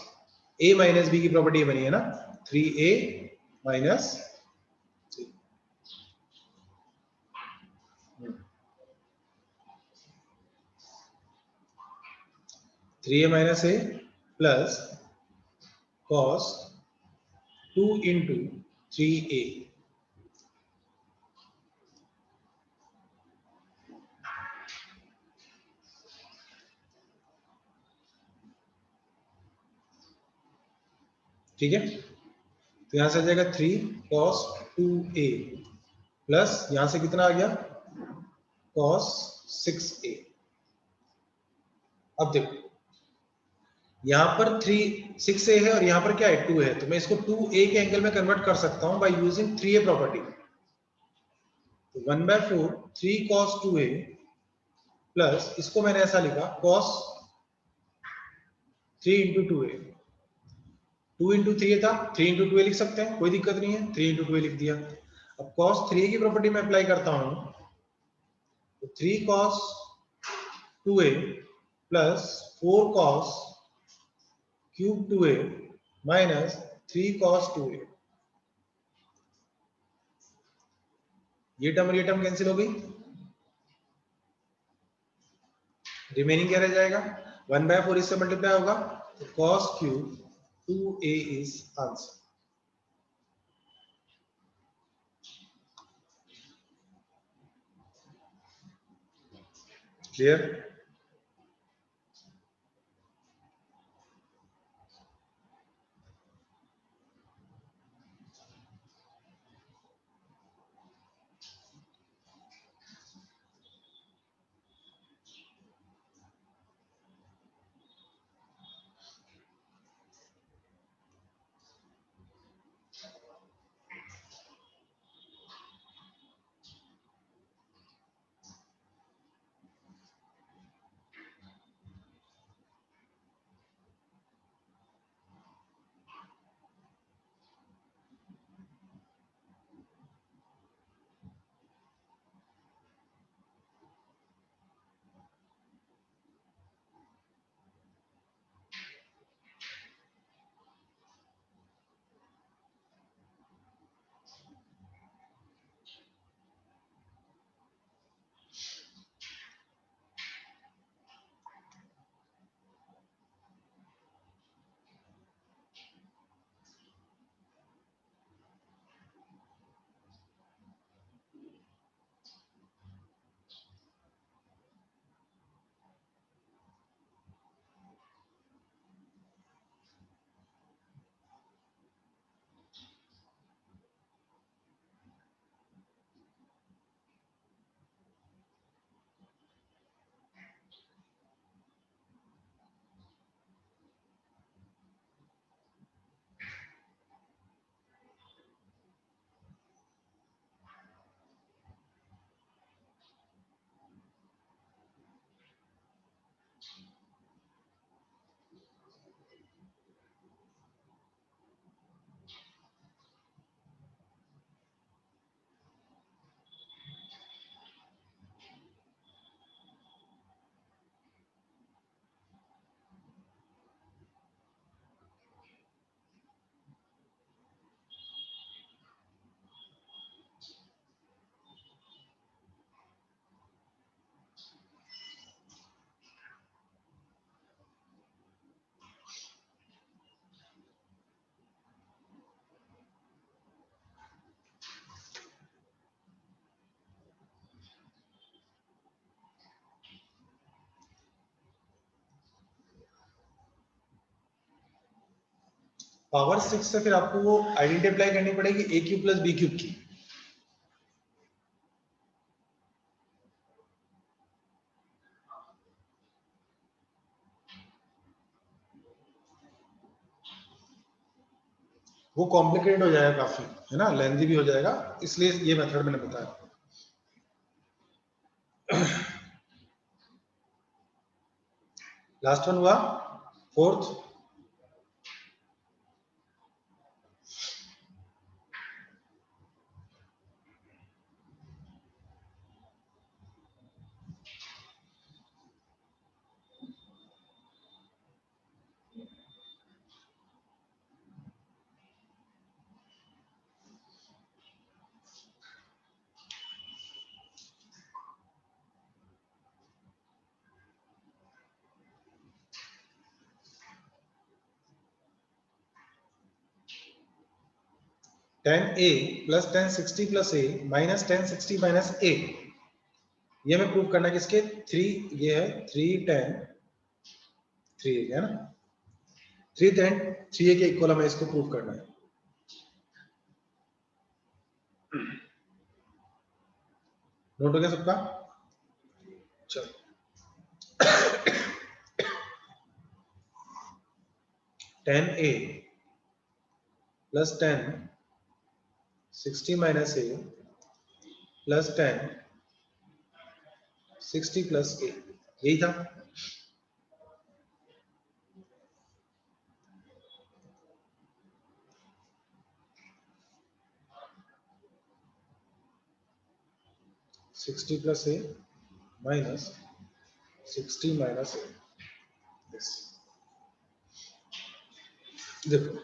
a minus b की प्रॉपर्टी बनी है ना, 3a minus 3a minus a plus cos 2 into 3a। ठीक है, तो यहां से आ जाएगा 3 cos 2a प्लस यहां से कितना आ गया cos 6a। अब देखो यहां पर 6a है और यहां पर क्या है 2 है, तो मैं इसको 2a के एंगल में कन्वर्ट कर सकता हूं बाय यूजिंग 3a प्रॉपर्टी। तो 1/4 3 cos 2a प्लस इसको मैंने ऐसा लिखा cos 3 इंटू 2a, 2 इंटू 3 था, 3 इंटू 2 लिख सकते हैं, कोई दिक्कत नहीं है, 3 इंटू 2 लिख दिया। अब cos 3 की प्रॉपर्टी में अप्लाई करता हूं तो 3 cos 2a plus 4 cos cube 2a minus 3 cos 2a, ये टर्म और ये टर्म कैंसिल हो गई, रिमेनिंग क्या रह जाएगा 1/4 इससे मल्टीप्लाई होगा तो cos cube 2a is answer. Clear. Power 6 से फिर आपको वो आइडेंटिटी अप्लाई करनी पड़ेगी ए क्यूब प्लस बी क्यूब की। वो कॉम्प्लिकेटेड हो जाएगा काफी, है ना, लेंथी भी हो जाएगा, इसलिए ये मेथड मैंने बताया। लास्ट वन हुआ fourth. 10a plus 1060 plus a minus 1060 minus a, ये हमें प्रूव करना है किसके, 3, ये है 310 3 है ना, 310 3a के इक्वल हमें इसको प्रूव करना है। नोट हो गया सबका? चलो 10a plus 10 60 minus a plus 10 60 plus a, यही था। सिक्सटी प्लस ए माइनस 60 माइनस ए। देखो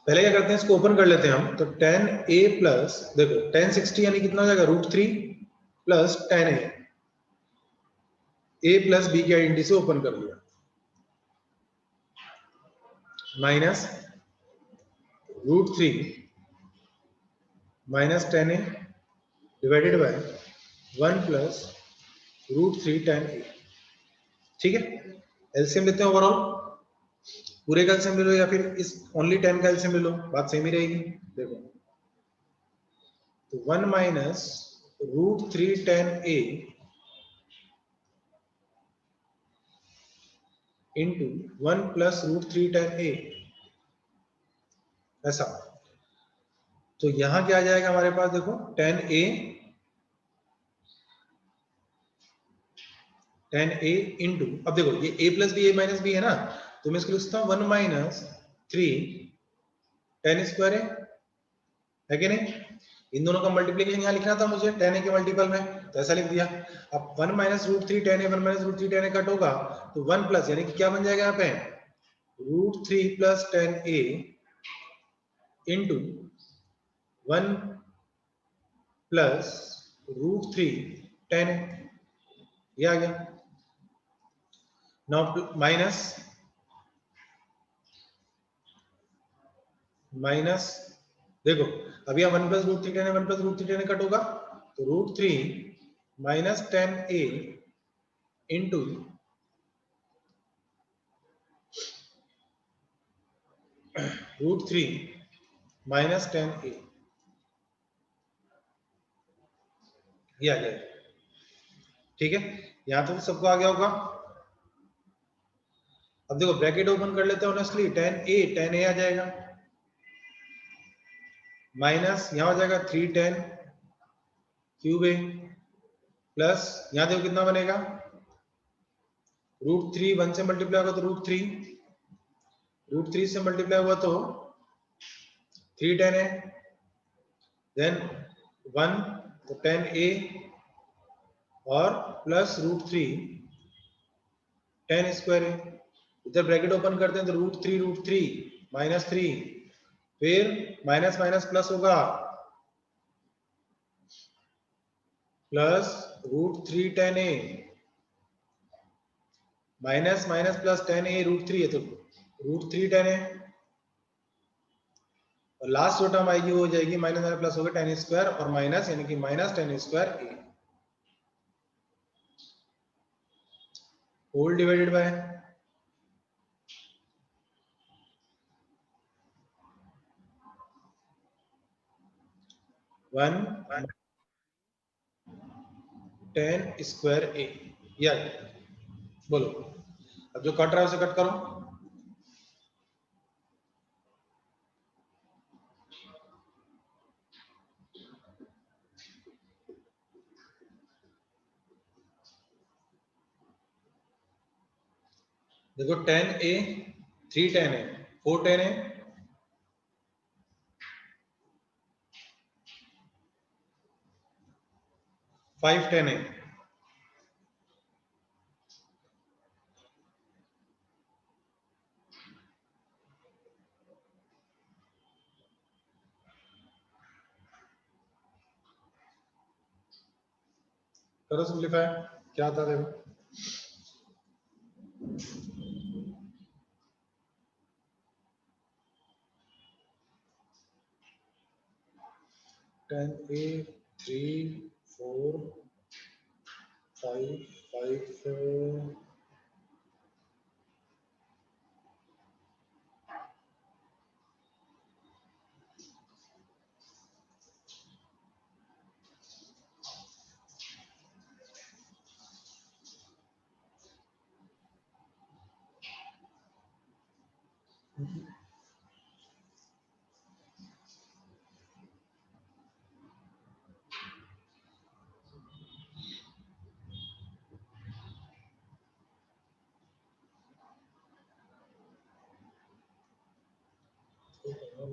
पहले क्या करते हैं, इसको ओपन कर लेते हैं हम। तो 10a प्लस, देखो 1060 यानी कितना हो जाएगा, √3 plus 10a, a plus b की आइडेंटिटी से ओपन कर दिया, minus √3 minus 10a divided by 1 plus √3 10a। ठीक है, एलसीएम लेते हैं ओवरऑल, पूरे का एलसीएम ले लो या फिर इस ओनली 10 का एलसीएम ले लो, बात सेम ही रहेगी। देखो तो 1 minus √3 10a into 1 plus √3 10a, ऐसा। तो यहां क्या आ जाएगा हमारे पास, देखो 10a इंटू, अब देखो ये a plus B, a minus B है ना, तो मैं इसको लिखता हूं 1 माइनस 3 10 स्क्वायर है कि नहीं। इन दोनों का मल्टीप्लीकेशन यहाँ लिखना था मुझे 10a के मल्टीपल में, तो ऐसा लिख दिया। अब 1 minus √3 10a 1 minus √3 10a cut होगा तो 1 प्लस, यानी कि क्या बन जाएगा यहाँ पे, √3 plus 10a into 1 plus √3 10a, ये आ गया। नाउ माइनस देखो अब यहाँ 1 प्लस √3 10 1 प्लस √3 10 कट होगा, तो √3 minus 10a into √3 minus 10a, ये आ गया। ठीक है, यहां तक तो सबको आ गया होगा। अब देखो ब्रैकेट ओपन कर लेते हैं ऑनेस्टली, 10a आ जाएगा, माइनस यहाँ हो जाएगा 310 क्यूब a, प्लस यहाँ देखो कितना बनेगा, √3 1 से मल्टीप्लाई होगा तो √3 से मल्टीप्लाई हुआ तो 310 है, देन 1 तो 10a और प्लस √3 10 स्क्वायर है। इधर ब्रैकेट ओपन करते हैं तो √3 माइनस 3, फिर माइनस माइनस प्लस होगा, plus √3 10a minus minus plus 10a √3 है तो √3 10a, और लास्ट जो टर्म आएगी वो हो जाएगी माइनस माइनस प्लस होगा 10 स्क्वायर और माइनस, यानी कि minus 10 square a whole divided by 1 10 square a, या बोलो। अब जो कट रहा है उसे कट करो। देखो 10 ए 3 10 है, 4 10 है, 5 10 है। करो सिंप्लीफाई, क्या आता है देखो। 10 a 3 4 5 5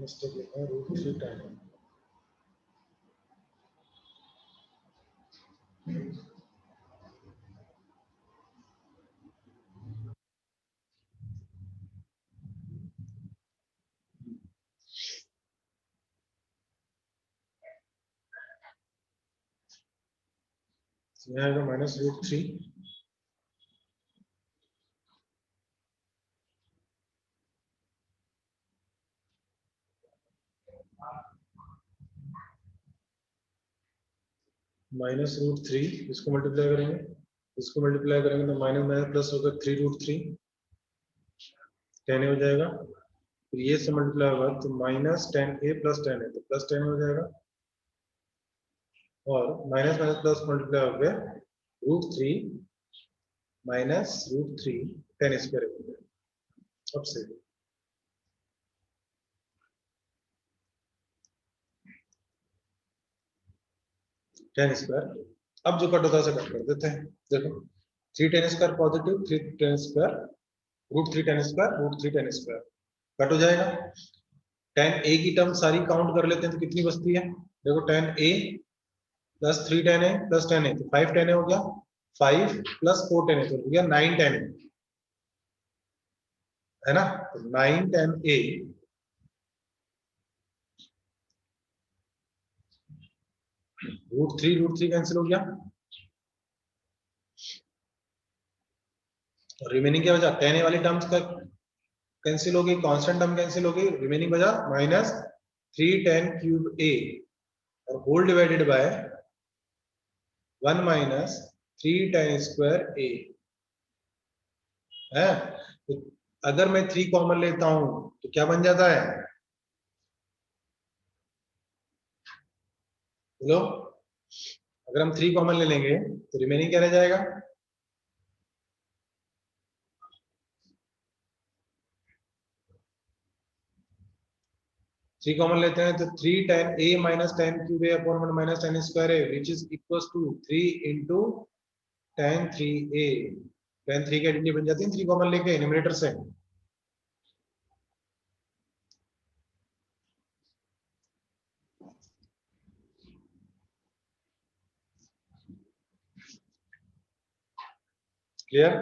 मिस्टेक लिखा है, √3 10। यहाँ आएगा -√3, -√3, इसको मल्टीप्लाई करेंगे, इसको मल्टीप्लाई करेंगे तो माइनस माइनस प्लस होगा 3√3, 10 हो जाएगा। फिर ये से मल्टीप्लाई होगा तो -10a + 10 है तो +10 हो जाएगा, और माइनस माइनस प्लस मल्टीप्लाई हो गया √3 -√3 10 स्क्वायर हो गया। अब से 10 स्क्वायर, अब जो कट होता है उसे कट कर देते हैं। देखो 3 10 square positive, 3 10 square √3 10 square √3 10 square cut हो जाएगा। 10 ए की टर्म सारी काउंट कर लेते हैं तो कितनी बचती है। देखो 10 ए प्लस 3 10 है प्लस 10 है तो 5 10 हो गया, 5 + 4 10 है तो हो गया 9 10 है ना। तो 9 10 ए √3 कैंसिल हो गया, रिमेनिंग क्या बचा, 10 ए वाली टर्म्स का कैंसिल हो गई, कांस्टेंट टर्म कैंसिल हो गई, रिमेनिंग बचा -3 10 क्यूब ए और होल डिवाइडेड बाय 1 - 3 10 स्क्वायर ए है। तो अगर मैं 3 कॉमन लेता हूं तो क्या बन जाता है, बोलो। अगर हम 3 कॉमन ले लेंगे तो रिमेनिंग क्या रह जाएगा, 3 कॉमन लेते हैं तो 3 10 a - 10 cube a upon 1 - 10 square है which is equals to 3 * 10 3 a। 10 3 की आइडेंटिटी बन जाती है 3 कॉमन लेके न्यूमरेटर से। क्लियर।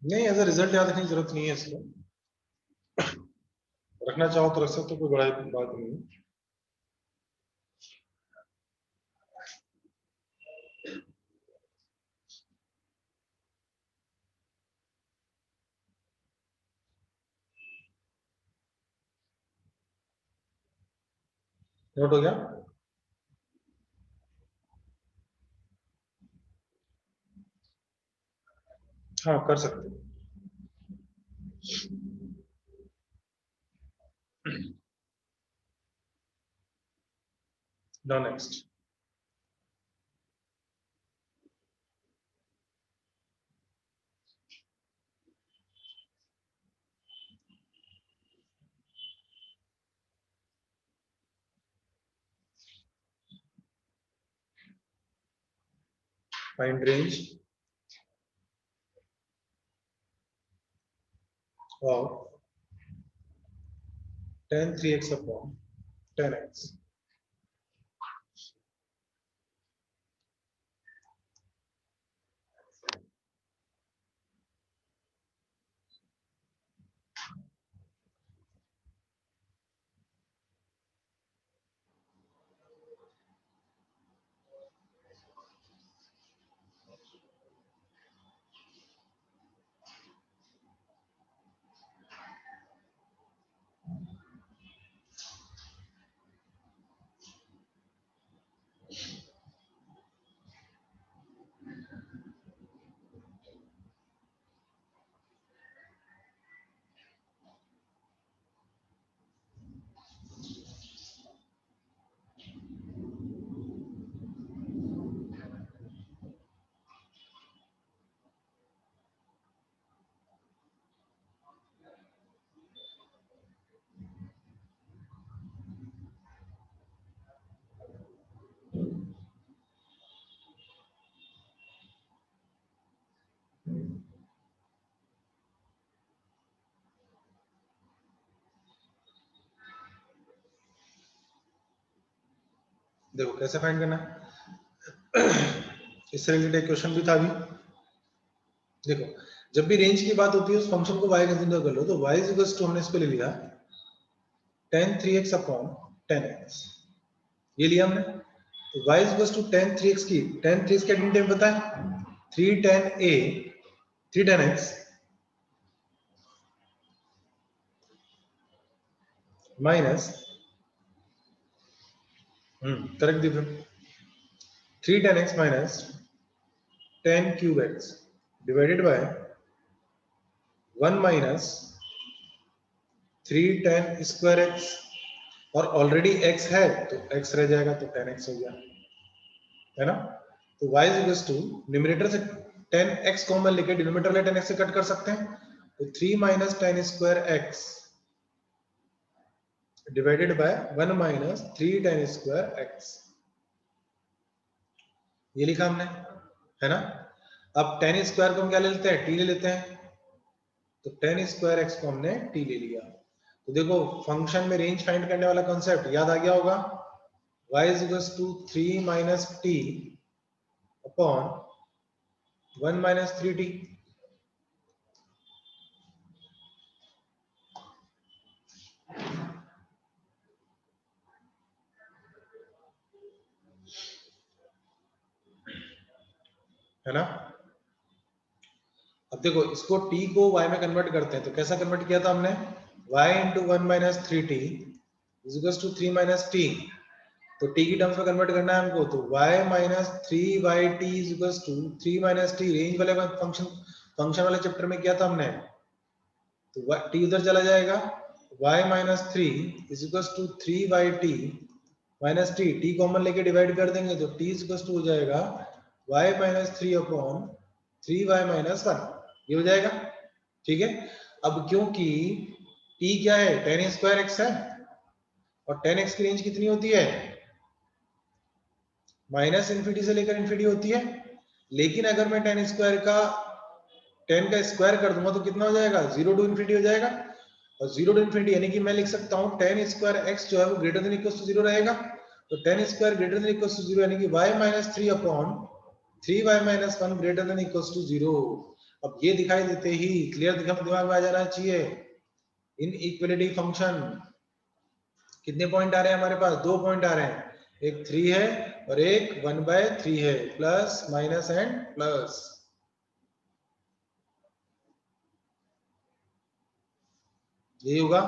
नहीं, ऐसा रिजल्ट याद रखने की जरूरत नहीं है, इसको रखना चाहो तो रख सकते हो, कोई बड़ा बात नहीं है। नोट हो गया? हाँ कर सकते हो। Now next. Find range of tan 3x upon tan x. देखो कैसे फाइंड करना है। इससे रिलेटेड एक क्वेश्चन भी था अभी। देखो जब भी रेंज की बात होती है उस फंक्शन को y कंसीडर कर लो, तो y इज इक्वल टू हमने इसको ले लिया tan 3x upon tan x, ये लिया हमने। तो y is equal to tan 3x की tan 3x का आइडेंटिटी पता है 3 tan a 3 tan x minus correct the 3 tan x minus tan cube x divided by 1 minus 3 tan square x, और already x है तो x रह जाएगा तो tan x हो गया, है ना। तो y is equal to numerator से tan x कॉमन लेके डिनोमिनेटर में tan x से कट कर सकते हैं, तो 3 minus tan square x divided by 1 minus 3 tan square x, ये लिखा हमने, है ना। अब tan स्क्वायर को हम क्या ले लेते हैं, t ले लेते हैं, तो tan स्क्वायर x को हमने t ले लिया। तो देखो फंक्शन में रेंज फाइंड करने वाला कॉन्सेप्ट याद आ गया होगा, y is equal to 3 minus t upon 1 minus 3t, है ना। अब देखो इसको t को y में कन्वर्ट करते हैं, तो कैसा कन्वर्ट किया था हमने, y into 1 minus 3t is equal to 3 minus t, तो t की टर्म्स में कन्वर्ट करना है हमको, तो y minus 3/t is equal to 3 minus t, range वाले फंक्शन वाले चैप्टर में किया था हमने, तो t उधर चला जाएगा, y minus 3 is equal to 3/t minus t common लेके डिवाइड कर देंगे, तो t इज इक्वल टू हो जाएगा y minus 3 upon 3y minus 1, ये हो जाएगा, ठीक है। अब क्योंकि t क्या है tan स्क्वायर x है, और tan x की रेंज कितनी होती है, माइनस इन्फिनिटी से लेकर इन्फिनिटी होती है, लेकिन अगर मैं tan स्क्वायर का tan का स्क्वायर कर दूंगा तो कितना हो जाएगा, 0 टू इन्फिनिटी हो जाएगा, और 0 टू इन्फिनिटी यानी कि मैं लिख सकता हूं tan स्क्वायर x जो है वो ग्रेटर देन इक्वल टू 0 रहेगा, तो tan square greater than equal to 0 यानी कि y minus 3 upon 3y minus 1 greater than equal to 0। अब ये दिखाई देते ही क्लियर दिमाग में आ जाना चाहिए, इन इक्वलिटी फंक्शन कितने पॉइंट आ रहे हैं हमारे पास, 2 पॉइंट आ रहे हैं, एक 3 है और एक 1/3 है, प्लस माइनस एंड प्लस, यही होगा।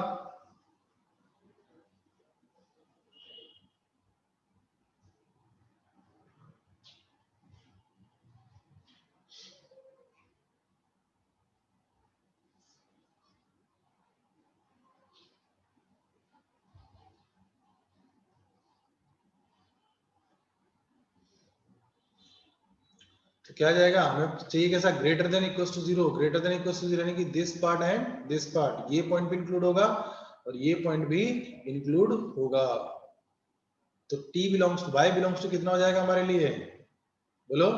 तो क्या जाएगा, हमें चाहिए कैसा, greater than equal to zero, greater than equal to zero यानी कि this part and this part, ये पॉइंट भी इंक्लूड होगा और ये पॉइंट भी इंक्लूड होगा। तो t belongs to y belongs to कितना हो जाएगा हमारे लिए, बोलो।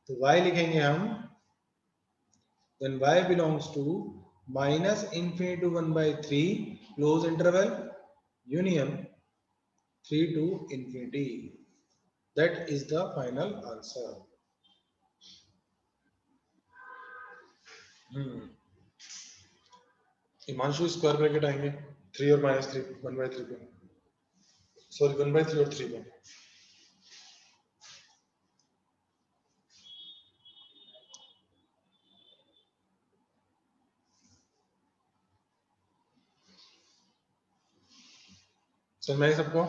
तो y लिखेंगे हम, then y belongs to minus infinity to 1/3 close interval union 3 to infinity. That is the final answer. Himanshu square bracket आएंगे 3 और -3 1/3 पे, सॉरी 1/3 और 3 पे। समझ में आई सबको?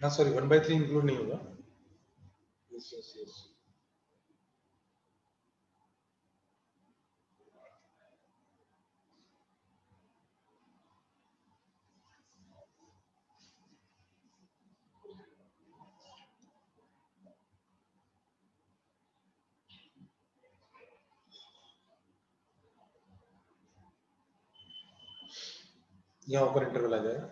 हाँ सॉरी 1/3 इंक्लूड नहीं होगा। यस यस यस, यहाँ ऊपर इंटरवल आ जाएगा।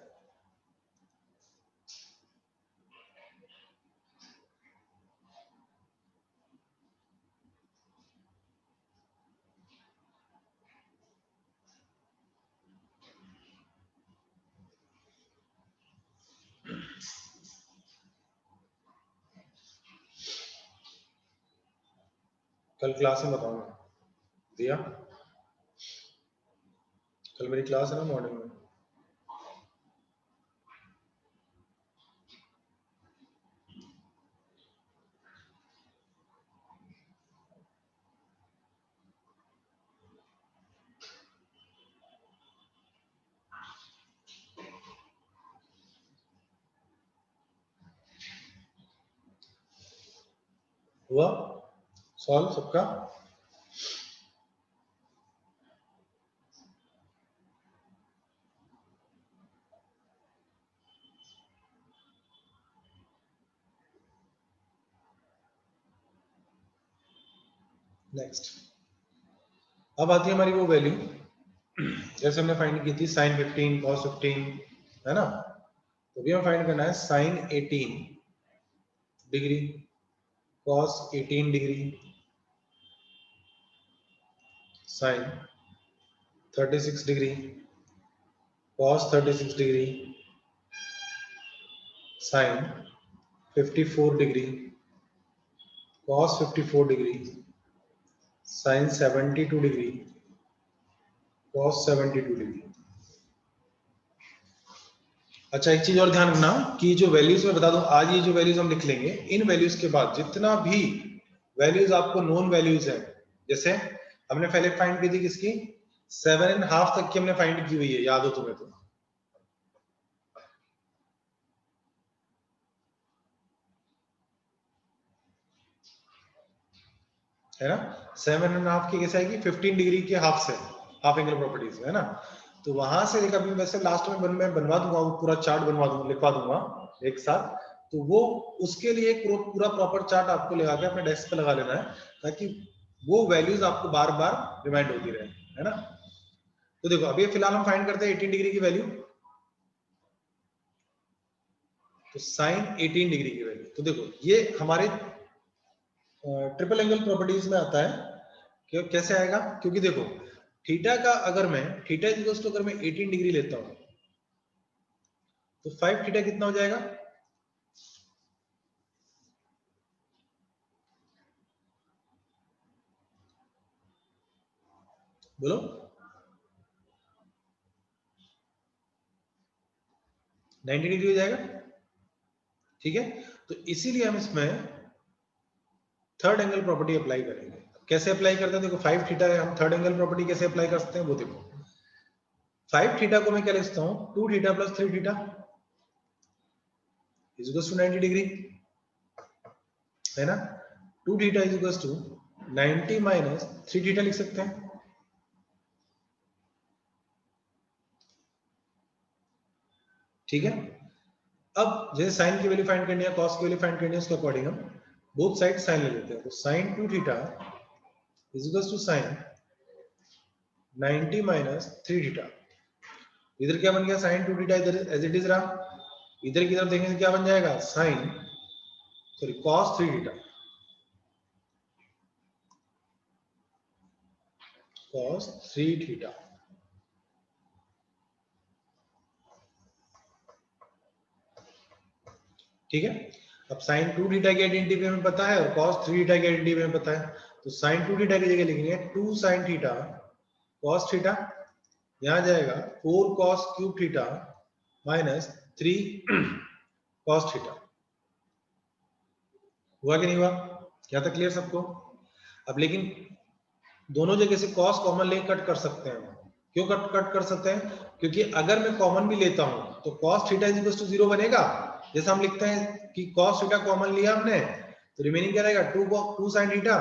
कल क्लास में बताऊंगा, दिया कल मेरी क्लास है ना मॉर्निंग में। हुआ सॉल्व सबका? नेक्स्ट, अब आती है हमारी वो वैल्यू जैसे हमने फाइंड की थी sin 15 cos 15, है ना। तो अभी हमें फाइंड करना है sin 18 degree cos 18 degree sin 36 degree cos 36 degree sin 54 degree cos 54 degree sin 72 degree cos 72 degree. अच्छा एक चीज और ध्यान रखना कि जो वैल्यूज मैं बता दूं, आज ये जो वैल्यूज हम लिख लेंगे, इन वैल्यूज के बाद जितना भी वैल्यूज आपको नोन वैल्यूज है, जैसे हमने पहले फाइंड की थी किसकी, 7.5 तक की हमने फाइंड की हुई है, याद हो तुम्हें तो, है ना। 7.5 की कैसे आएगी, 15 डिग्री के हाफ से, हाफ एंगल प्रॉपर्टीज, है ना। तो वहां से एक अभी वैसे लास्ट में मैं बनवा दूंगा, वो पूरा चार्ट बनवा दूंगा, लिखवा दूंगा एक साथ। तो वो उसके लिए एक पूरा प्रॉपर चार्ट आपको लगा के अपने डेस्क पे लगा लेना है, ताकि वो वैल्यूज आपको बार बार रिमाइंड होती रहे, है ना। तो देखो अभी फिलहाल हम फाइंड करते हैं 18 डिग्री की वैल्यू। तो साइन 18 डिग्री की वैल्यू, तो देखो ये हमारे ट्रिपल एंगल प्रॉपर्टीज में आता है। क्यों, कैसे आएगा, क्योंकि देखो थीटा का अगर मैं थीटा इक्वल्स टू अगर मैं 18 डिग्री लेता हूं तो 5 थीटा कितना हो जाएगा, बोलो। 90 डिग्री हो जाएगा, ठीक है। तो इसीलिए हम इसमें थर्ड एंगल प्रॉपर्टी अप्लाई करेंगे। कैसे अप्लाई करते हैं, देखो 5 थीटा है, हम थर्ड एंगल प्रॉपर्टी कैसे अप्लाई कर सकते हैं वो देखो। 5 थीटा को मैं क्या लिखता हूं, 2 theta plus 3 theta is equal to 90 degree. है ना। 2 theta is equal to 90 minus 3 theta लिख सकते हैं। ठीक है। अब जैसे साइन की वैल्यू फाइंड करनी है, कॉस की वैल्यू फाइंड करनी है, उसके अकॉर्डिंग हम बोथ साइड साइन ले लेते हैं। तो sine 2 theta is equal to sine 90 minus 3 theta. इधर क्या बन गया, साइन 2 थीटा इधर एज इट इज रहा, इधर की तरफ देखेंगे क्या बन जाएगा, sine sorry cos 3 theta, cos 3 theta. ठीक है। अब साइन 2 थीटा की आइडेंटिटी हमें पता है और कॉस 3 थीटा की आइडेंटिटी हमें पता है, तो साइन 2 थीटा की जगह लिखेंगे 2 साइन थीटा कॉस थीटा, यहां जाएगा 4 cos cube theta minus 3 cos theta. हुआ कि नहीं हुआ, क्या था क्लियर सबको। अब लेकिन दोनों जगह से कॉस कॉमन लेकर कट कर सकते हैं। क्यों कट कर सकते हैं, क्योंकि अगर मैं कॉमन भी लेता हूं तो cos theta is equal to 0 बनेगा। जैसा हम लिखते हैं कि कॉस थीटा कॉमन लिया हमने तो रिमेनिंग क्या रहेगा, 2 sine theta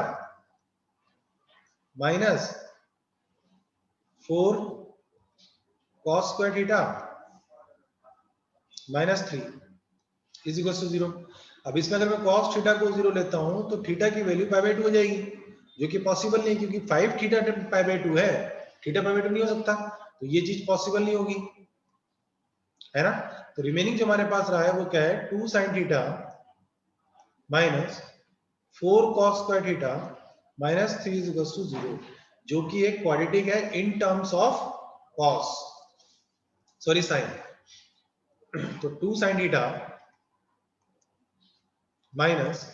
minus 4 cos square theta minus 3 is equal to 0। अब इसमें अगर मैं कॉस थीटा को 0 लेता हूं तो थीटा की वैल्यू पाई बाय 2 हो जाएगी, जो कि पॉसिबल नहीं, क्योंकि 5 थीटा पाई बाय 2 है, थीटा पाई बाय 2 नहीं हो सकता, तो ये चीज पॉसिबल नहीं होगी, है ना। तो रिमेनिंग जो हमारे पास रहा है वो क्या है, 2 sine theta minus 4 cos square theta minus 3 is equal to 0, जो कि एक क्वाड्रेटिक है in terms of cos sorry sine. तो 2 साइन थीटा माइनस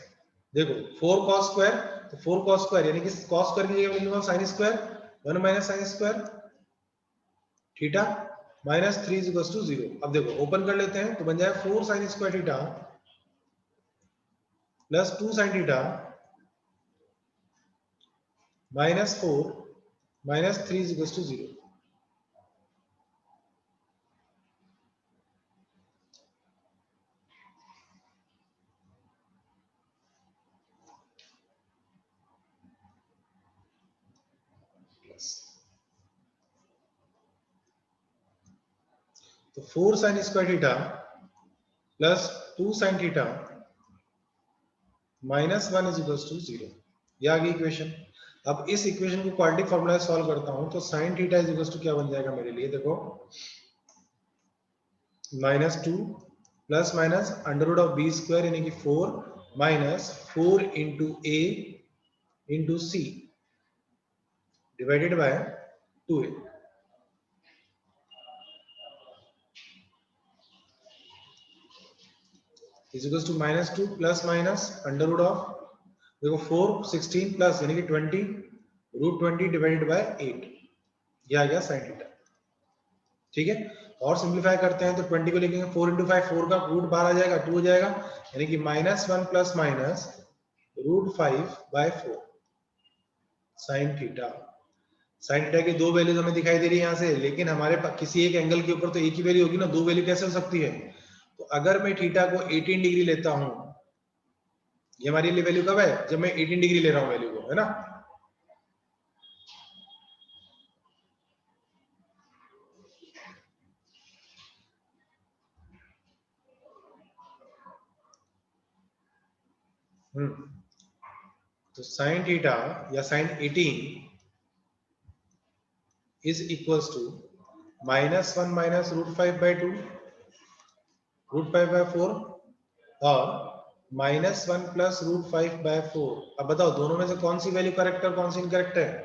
देखो 4 cos स्क्वायर, तो 4 cos स्क्वायर यानी कि cos स्क्वायर की जगह मैं लिखूंगा sin square, 1 minus sin square theta minus 3 is equal to 0। अब देखो ओपन कर लेते हैं तो बन जाए 4 sin square theta plus 2 sin theta minus 4 minus 3 is equal to 0। तो 4 sin square theta plus 2 sin theta minus 1 is equal to 0, ये आ गई इक्वेशन। अब इस इक्वेशन को क्वाड्रेटिक फॉर्मूला से सॉल्व करता हूं तो sin theta is equal to क्या बन जाएगा मेरे लिए, देखो minus 2 plus minus under root of B square यानी कि 4 minus 4 into A into C divided by 2a is equal to minus 2 plus minus under root of देखो 4 16 प्लस यानी कि 20 रूट 20 डिवाइडेड बाय 8, ये आ गया sin थीटा। ठीक है, और सिंप्लीफाई करते हैं तो 20 को लिखेंगे 4 इंटू 5, 4 का रूट बाहर आ जाएगा 2 हो जाएगा, यानी कि minus 1 plus minus root 5 by 4 sine theta. Sine theta की दो वैल्यूज हमें दिखाई दे रही है यहाँ से, लेकिन हमारे पास किसी एक एंगल के ऊपर तो एक ही वैल्यू होगी ना, दो वैल्यू कैसे हो सकती है। तो अगर मैं थीटा को 18 डिग्री लेता हूं, ये हमारे लिए वैल्यू कब है, जब मैं 18 डिग्री ले रहा हूं वैल्यू को, है ना। तो साइन थीटा या sine 18 is equals to minus 1 minus root 5 by 2 root 5 by 4 और माइनस 1 प्लस रूट 5 बाय 4। अब बताओ दोनों में से कौन सी वैल्यू करेक्ट है और कौन सी इनकरेक्ट है।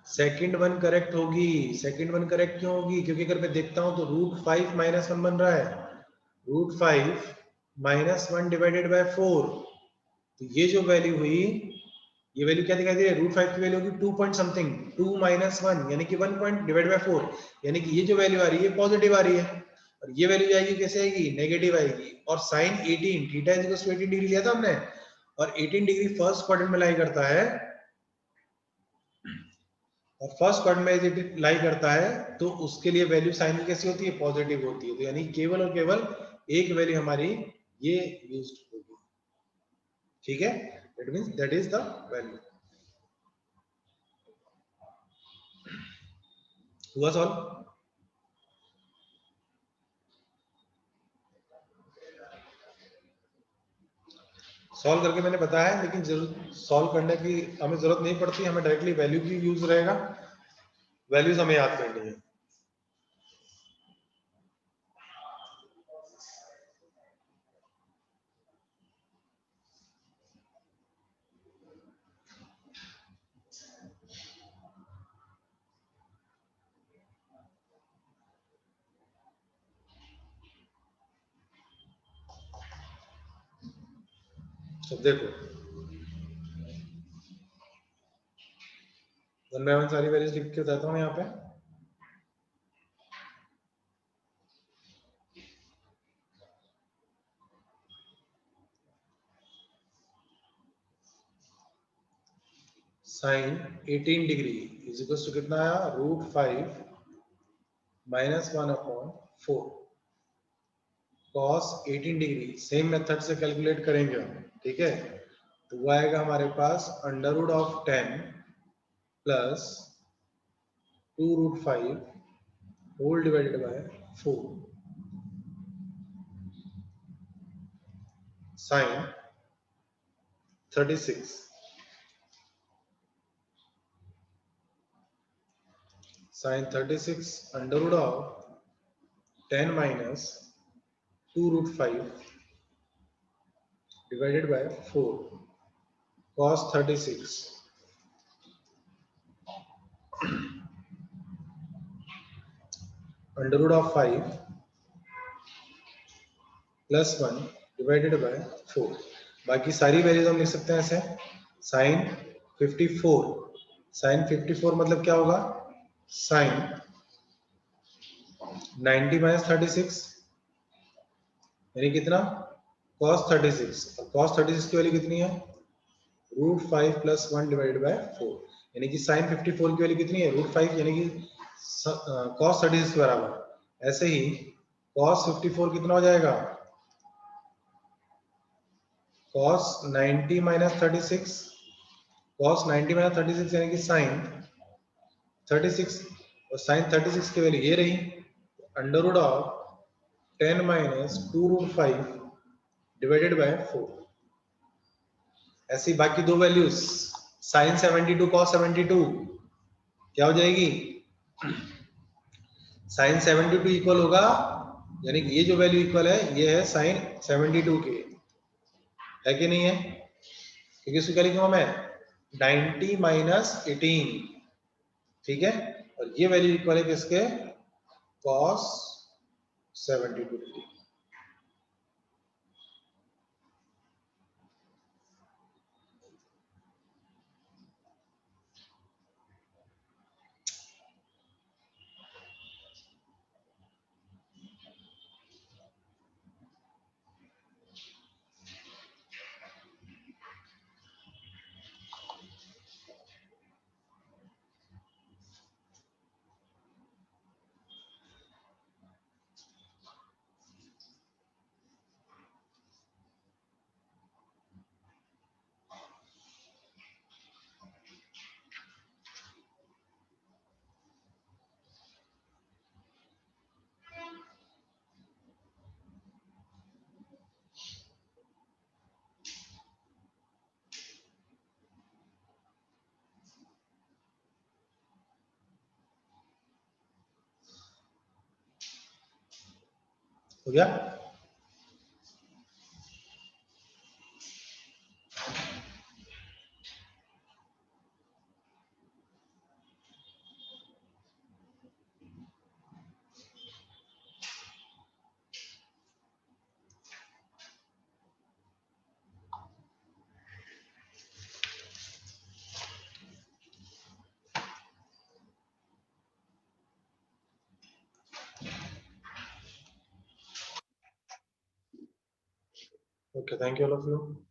सेकंड वन करेक्ट होगी। सेकंड वन करेक्ट क्यों होगी, क्योंकि अगर मैं देखता हूं तो रूट 5 माइनस 1 बन रहा है, रूट 5 माइनस 1 डिवाइडेड बाय 4, तो ये जो वैल्यू हुई ये वैल्यू क्या दिखाई दे रही है, रूट 5 की वैल्यू होगी 2 पॉइंट समथिंग, 2 माइनस 1 यानी कि 1 पॉइंट डिवाइड बाय 4, यानी कि ये जो वैल्यू आ रही है पॉजिटिव आ रही है, और ये वैल्यू जाएगी कैसे आएगी, नेगेटिव आएगी। और sine 18 theta is equal to 18 degree लिया था हमने, और 18 डिग्री फर्स्ट क्वाड्रेंट में लाई करता है, और फर्स्ट क्वाड्रेंट में यदि लाई करता है तो उसके लिए वैल्यू साइन की कैसी होती है, पॉजिटिव होती है। तो यानी केवल और केवल एक वैल्यू हमारी ये यूज्ड होगी, ठीक है, that means that is the value. हुआ सॉल्व? सॉल्व करके मैंने बताया, लेकिन जरूर सॉल्व करने की हमें जरूरत नहीं पड़ती, हमें डायरेक्टली वैल्यू की यूज रहेगा, वैल्यूज हमें याद करनी है। तो देखो वन बाय वन सारी वैल्यूज लिख के बताता हूँ यहाँ पे। Sine 18 degree is equal to कितना आया, root 5 minus 1 upon 4, cos 18 degree same method से कैलकुलेट करेंगे हम, ठीक है। तो वो आएगा हमारे पास under root of 10 plus 2 root 5 whole divided by 4 sign 36 sine 36 under root of 10 minus 2 root 5 divided by 4 cos 36 under root of 5 plus 1 divided by 4। बाकी सारी वैल्यूज हम लिख सकते हैं ऐसे, साइन 54 साइन 54 मतलब क्या होगा, साइन 90 माइनस 36 यानी कितना, cos 36, और cos 36 की वैल्यू कितनी है, रूट 5 प्लस 1 डिवाइडेड बाय 4, यानी कि साइन 54 की वैल्यू कितनी है, रूट 5 यानी कि cos 36 के बराबर। ऐसे ही cos 54 कितना हो जाएगा, cos 90 माइनस 36, cos 90 माइनस 36 यानी कि साइन 36, और साइन 36 की वैल्यू ये रही, under root of 10 minus 2 root 5 divided by 4। ऐसी बाकी दो वैल्यूज, साइन 72 cos 72 क्या हो जाएगी, साइन 72 इक्वल होगा, यानी कि ये जो वैल्यू इक्वल है ये है साइन 72 के, है कि नहीं है, क्योंकि इसको क्या लिखूंगा मैं, 90 माइनस 18, ठीक है, और ये वैल्यू इक्वल है किसके, cos 72 डिग्री। हो गया, Okay, thank you all of you.